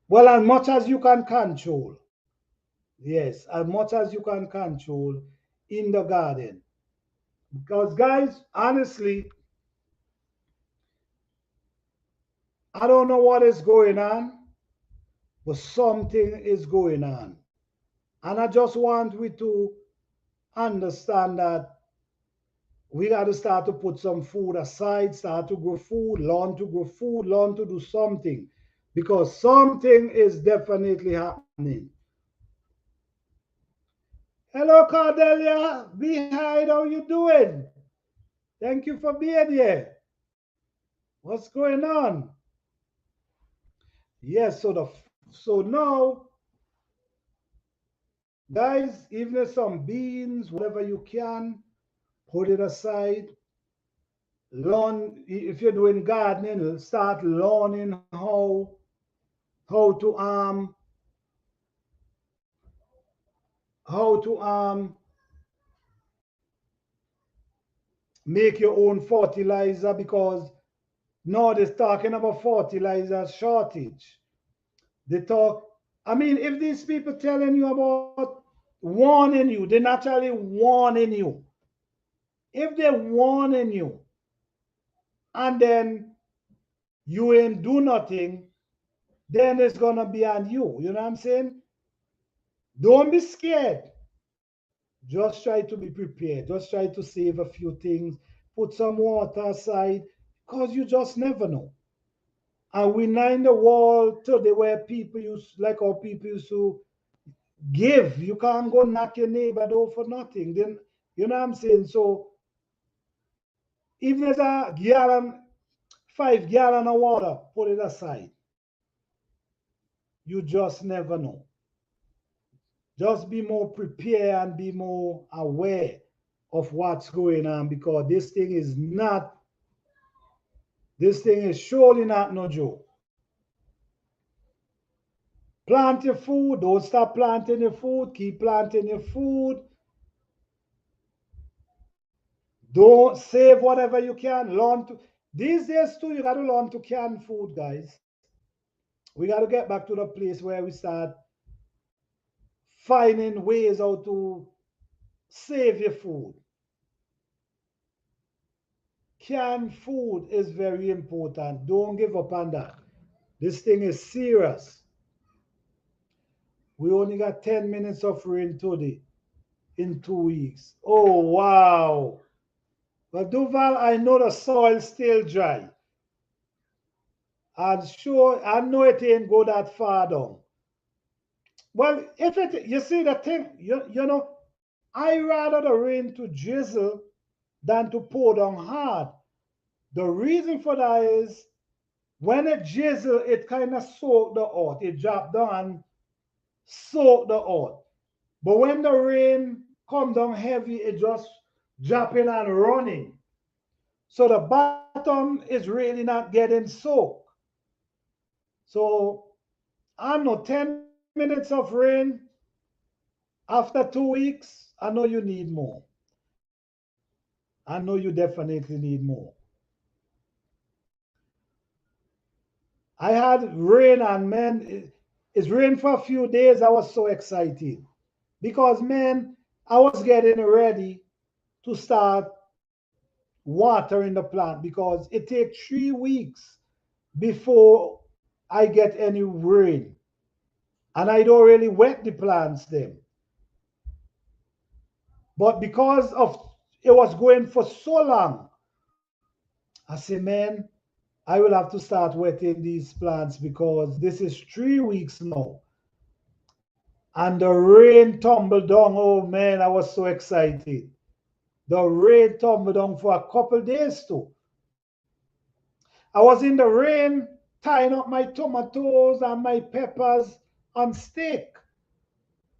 well, as much as you can control. Yes, as much as you can control in the garden. Because, guys, honestly, I don't know what is going on, but something is going on. And I just want we to understand that we got to start to put some food aside, start to grow food, learn to grow food, learn to do something. Because something is definitely happening. Hello, Cordelia. Behind, how you doing? Thank you for being here. What's going on? Yes, so now, guys, even if some beans, whatever you can, put it aside. Learn if you're doing gardening, start learning how to how to make your own fertilizer, because now they're talking about fertilizer shortage. They talk, I mean, if these people telling you about warning you, they're not actually warning you. If they're warning you and then you ain't do nothing, then it's gonna be on you. You know what I'm saying? Don't be scared. Just try to be prepared. Just try to save a few things. Put some water aside, because you just never know. And we're not in the world today where people use, like our people used to give. You can't go knock your neighbor door for nothing. Then you know what I'm saying? So even as a gallon, 5 gallon of water, put it aside. You just never know. Just be more prepared and be more aware of what's going on, because this thing is surely not no joke. Plant your food, don't stop planting your food, keep planting your food. Don't save whatever you can. Learn to these days too, you gotta learn to can food, guys. We gotta get back to the place where we start finding ways how to save your food. Canned food is very important. Don't give up on that. This thing is serious. We only got 10 minutes of rain today in 2 weeks. Oh, wow. But Duval, I know the soil's still dry. I'm sure, I know it ain't go that far down. Well, if it, you see the thing, you know, I rather the rain to drizzle than to pour down hard. The reason for that is when it drizzle, it kind of soak the earth. It drop down and soak the earth. But when the rain come down heavy, it just dropping and running. So the bottom is really not getting soaked. So I know 10 minutes of rain after 2 weeks, I know you need more. I know you definitely need more. I had rain and man, It's rained for a few days. I was so excited because, man, I was getting ready to start watering the plant because it takes 3 weeks before I get any rain. And I don't really wet the plants then. But because of it was going for so long, I say, man, I will have to start wetting these plants because this is 3 weeks now. And the rain tumbled down. Oh man, I was so excited. The rain tumbled down for a couple days too. I was in the rain tying up my tomatoes and my peppers on stake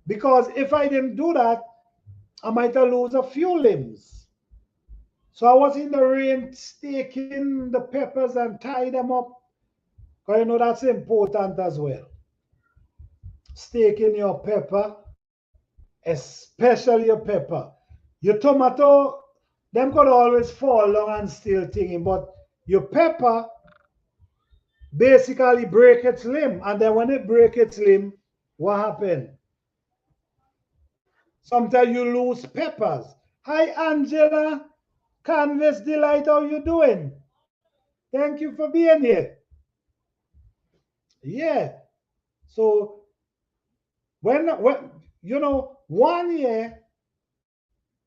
because if I didn't do that, I might have lose a few limbs. So I was in the rain staking the peppers and tie them up. Because you know that's important as well. Staking your pepper, especially your pepper. Your tomato, them could always fall down and still thinking, but your pepper basically break its limb. And then when it break its limb, what happened? Sometimes you lose peppers. Hi Angela, Canvas Delight, how you doing? Thank you for being here. Yeah. So when one year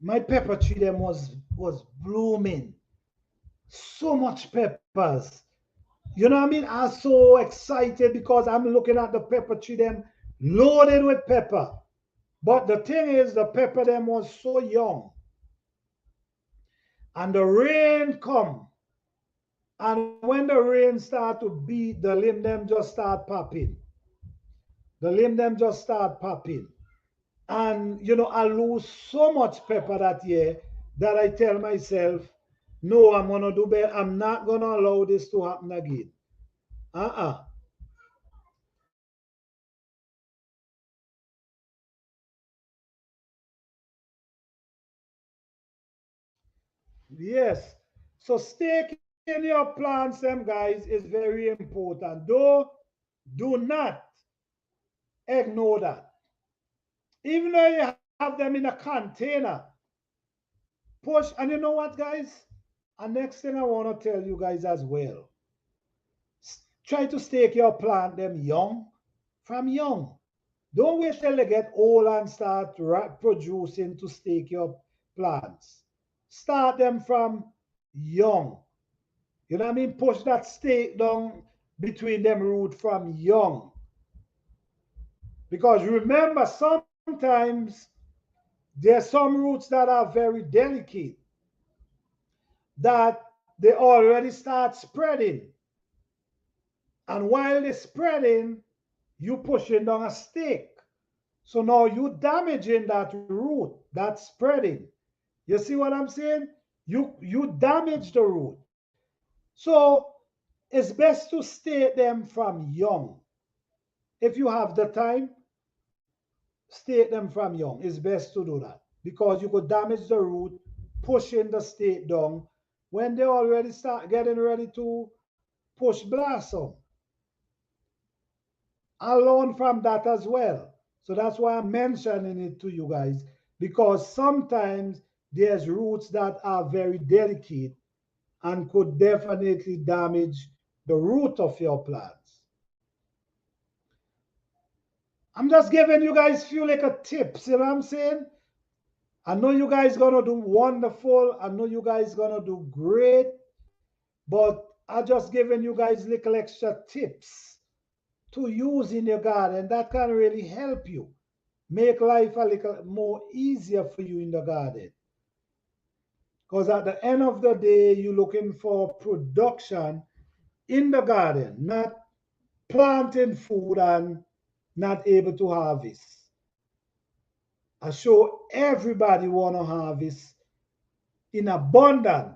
my pepper tree them was blooming. So much peppers. You know what I mean? I'm so excited because I'm looking at the pepper tree them loaded with pepper. But the thing is, the pepper them was so young, and the rain come, and when the rain start to beat, the limb them just start popping. The limb them just start popping. And I lose so much pepper that year that I tell myself, no, I'm gonna do better. I'm not gonna allow this to happen again. Uh-uh. Yes. So staking your plants, them guys, is very important. Though do not ignore that. Even though you have them in a container, push. And you know what, guys? And next thing I want to tell you guys as well. Try to stake your plant them young from young. Don't wait till they get old and start producing to stake your plants. Start them from young. You know what I mean? Push that stake down between them root from young. Because remember, sometimes there's some roots that are very delicate that they already start spreading. And while they're spreading, you pushing down a stake. So now you damaging that root that's spreading. You see what I'm saying? You damage the root. So it's best to stake them from young. If you have the time, stake them from young. It's best to do that because you could damage the root, pushing the stake down when they already start getting ready to push blossom. I learned from that as well. So that's why I'm mentioning it to you guys because sometimes there's roots that are very delicate and could definitely damage the root of your plants. I'm just giving you guys few little tips, you know what I'm saying? I know you guys gonna do wonderful. I know you guys gonna do great, but I just giving you guys little extra tips to use in your garden that can really help you make life a little more easier for you in the garden. Because at the end of the day, you're looking for production in the garden, not planting food and not able to harvest. I show everybody want to harvest in abundance.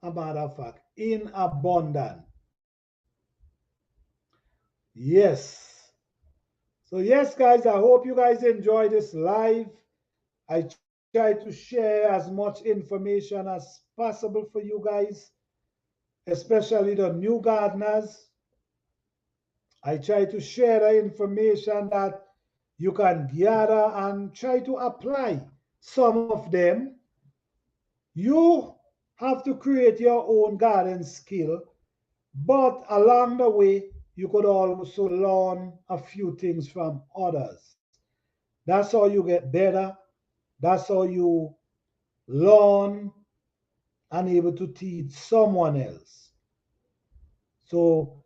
A matter of fact, in abundance. Yes. So yes, guys, I hope you guys enjoy this live. I try to share as much information as possible for you guys, especially the new gardeners. I try to share the information that you can gather and try to apply some of them. You have to create your own garden skill, but along the way, you could also learn a few things from others. That's how you get better. That's how you learn and able to teach someone else. So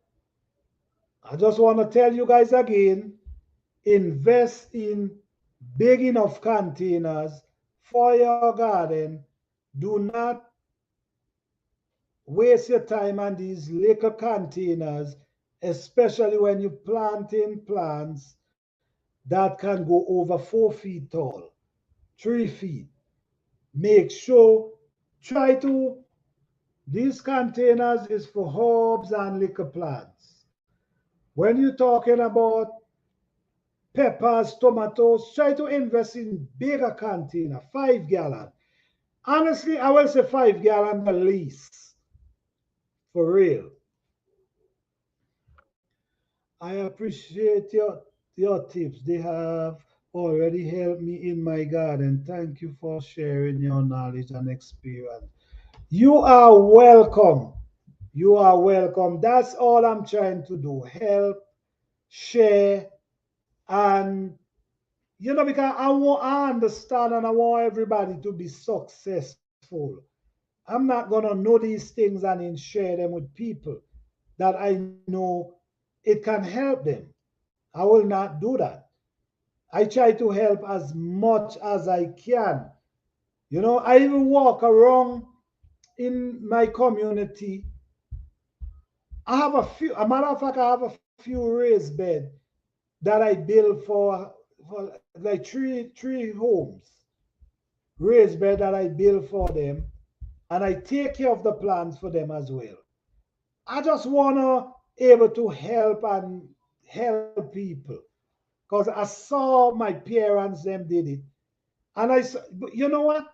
I just want to tell you guys again, invest in big enough containers for your garden. Do not waste your time on these little containers, especially when you're planting plants that can go over 4 feet tall, 3 feet. Make sure, try to, these containers is for herbs and little plants. When you're talking about peppers, tomatoes, try to invest in bigger container, 5 gallon. Honestly, I will say 5 gallon the least, for real. I appreciate your tips. They have already helped me in my garden. Thank you for sharing your knowledge and experience. You are welcome. You are welcome. That's all I'm trying to do. Help, share, and because I understand and I want everybody to be successful. I'm not gonna know these things and then share them with people that I know it can help them. I will not do that. I try to help as much as I can. I even walk around in my community. I have a matter of fact, I have a few raised bed that I built for like three homes, raised bed that I built for them, and I take care of the plants for them as well. I just wanna able to help and help people because I saw my parents them did it, and but you know what?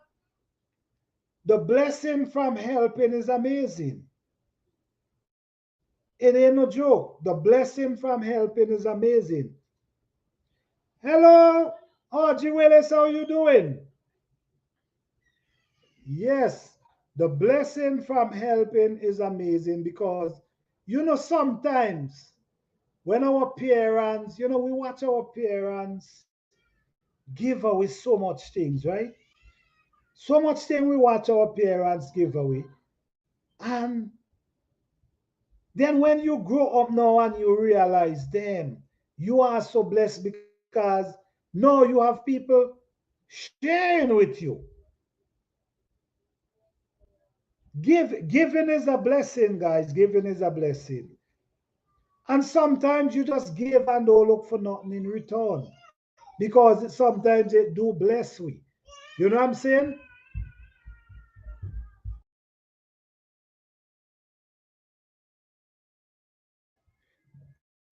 The blessing from helping is amazing. It ain't no joke. The blessing from helping is amazing. Hello, Audrey Willis, how you doing? Yes, the blessing from helping is amazing because sometimes when our parents, we watch our parents give away so much things, right? So much thing we watch our parents give away. And then when you grow up now and you realize, damn, you are so blessed because now you have people sharing with you. Giving is a blessing, guys. Giving is a blessing. And sometimes you just give and don't look for nothing in return because sometimes it do bless we. You know what I'm saying?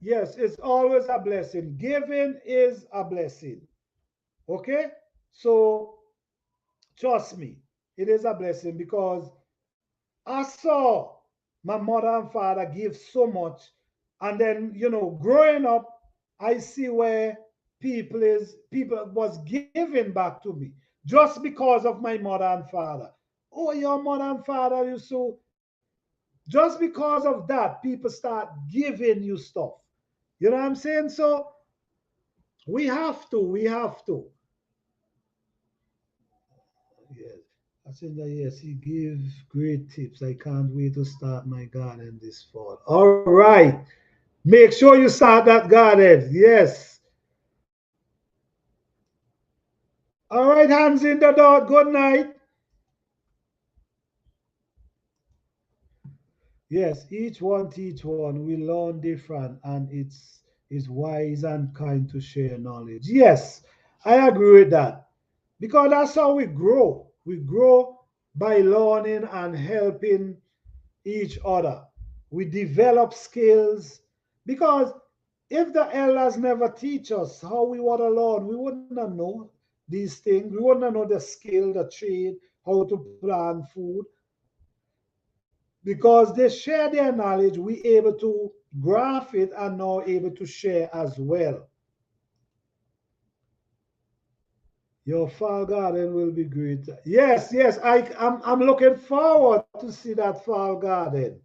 Yes, it's always a blessing. Giving is a blessing. Okay? So trust me, it is a blessing because I saw my mother and father give so much. And then, growing up, I see where people was giving back to me just because of my mother and father. Oh, your mother and father used to, just because of that, people start giving you stuff. You know what I'm saying? So we have to. Yes. I think that yes, he gives great tips. I can't wait to start my garden this fall. All right. Make sure you start that garden. Yes. All right, hands in the door. Good night. Yes, each one teach one. We learn different, and it's wise and kind to share knowledge. Yes, I agree with that. Because that's how we grow. We grow by learning and helping each other. We develop skills because if the elders never teach us how we want to learn, we wouldn't know these things. We wouldn't know the skill, the trade, how to plant food. because they share their knowledge, we able to graph it and now able to share as well. Your fall garden will be great. Yes, yes, I'm looking forward to see that fall garden.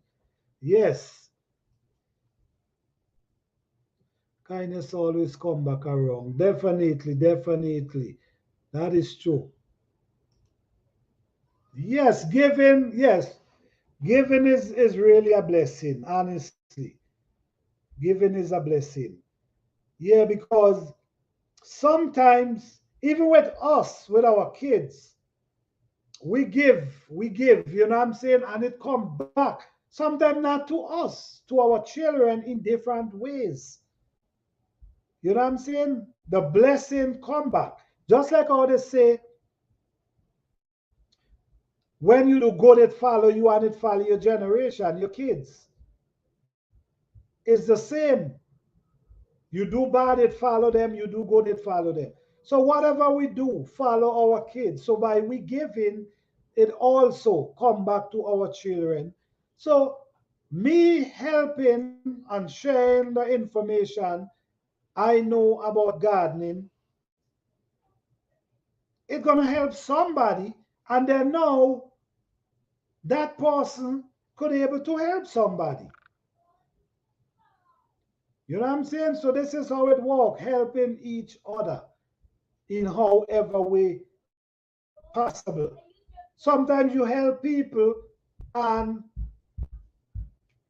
Yes, kindness always come back around. Definitely, definitely. That is true. Yes, giving, yes, giving is really a blessing, honestly. Giving is a blessing. Yeah, because sometimes, even with us, with our kids, we give, you know what I'm saying? And it come back. Sometimes not to us, to our children in different ways. You know what I'm saying? The blessing come back. Just like how they say, when you do good, it follow you and it follow your generation, your kids. It's the same. You do bad, it follow them. You do good, it follow them. So whatever we do, follow our kids. So by we giving, it also come back to our children. So me helping and sharing the information I know about gardening, it's gonna help somebody, and then now that person could able to help somebody. You know what I'm saying? So this is how it works, helping each other in however way possible. Sometimes you help people and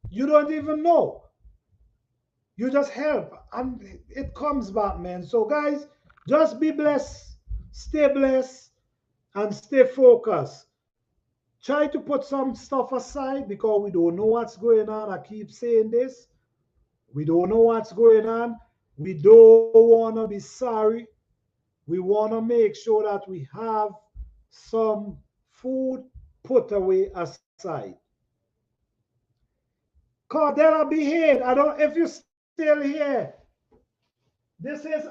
you don't even know. You just help and it comes back, man. So, guys, just be blessed, and stay focused. Try to put some stuff aside because we don't know what's going on. I keep saying this. We don't know what's going on. We don't want to be sorry. We want to make sure that we have some food put away aside. Cardella be here. I don't if you're still here. This is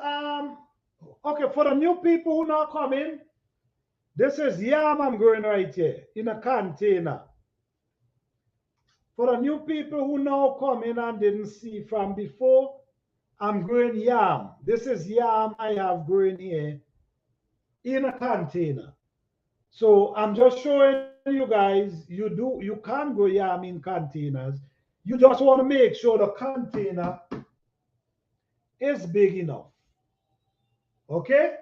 okay for the new people who not coming. This is yam I'm growing right here in a container. For the new people who now coming and didn't see from before, I'm growing yam. This is yam I have growing here in a container. So I'm just showing you guys you can grow yam in containers. You just want to make sure the container is big enough. Okay?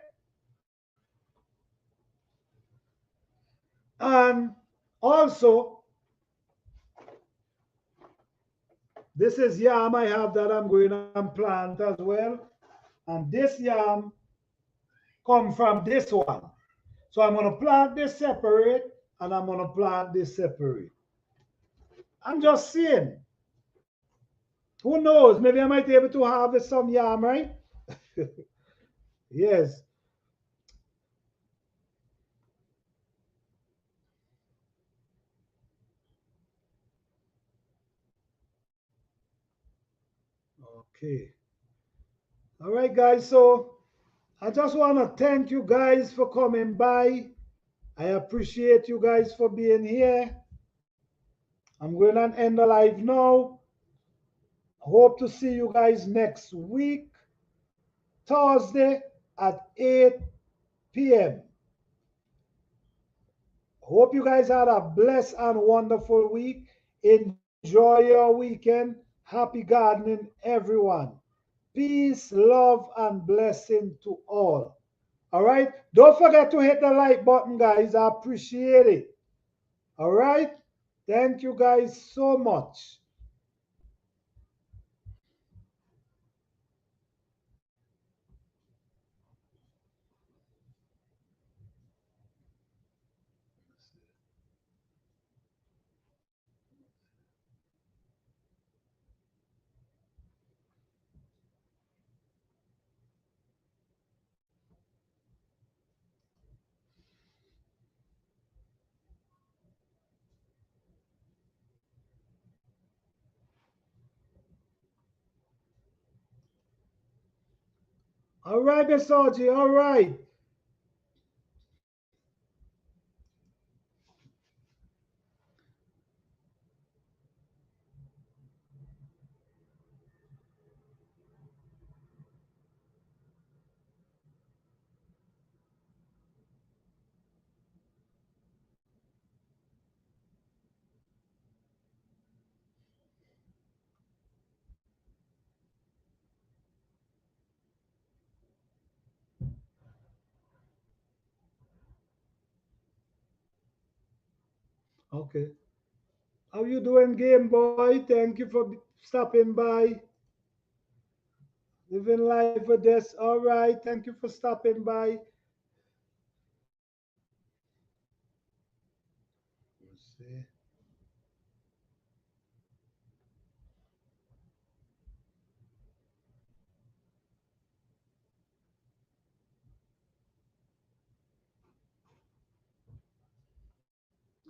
And also, this is yam I have that I'm going to plant as well. And this yam come from this one. So I'm going to plant this separate and I'm going to plant this separate. I'm just seeing. Who knows? Maybe I might be able to harvest some yam, right? Yes. Okay. All right, guys. So I just want to thank you guys for coming by. I appreciate you guys for being here. I'm going to end the live now. Hope to see you guys next week, Thursday at 8 p.m. Hope you guys had a blessed and wonderful week. Enjoy your weekend. Happy gardening, everyone. Peace, love, and blessing to all. All right. Don't forget to hit the like button, guys. I appreciate it. All right. Thank you guys so much. All right, Miss Audrey. All right. Okay. How you doing, Game Boy? Thank you for stopping by. Living life with this. All right. Thank you for stopping by. Let's see.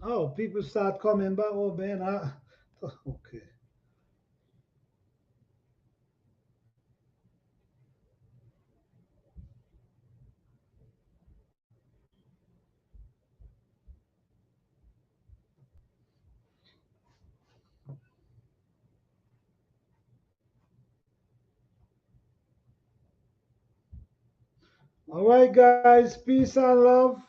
Oh, people start coming back. Oh, man. Okay. All right, guys. Peace and love.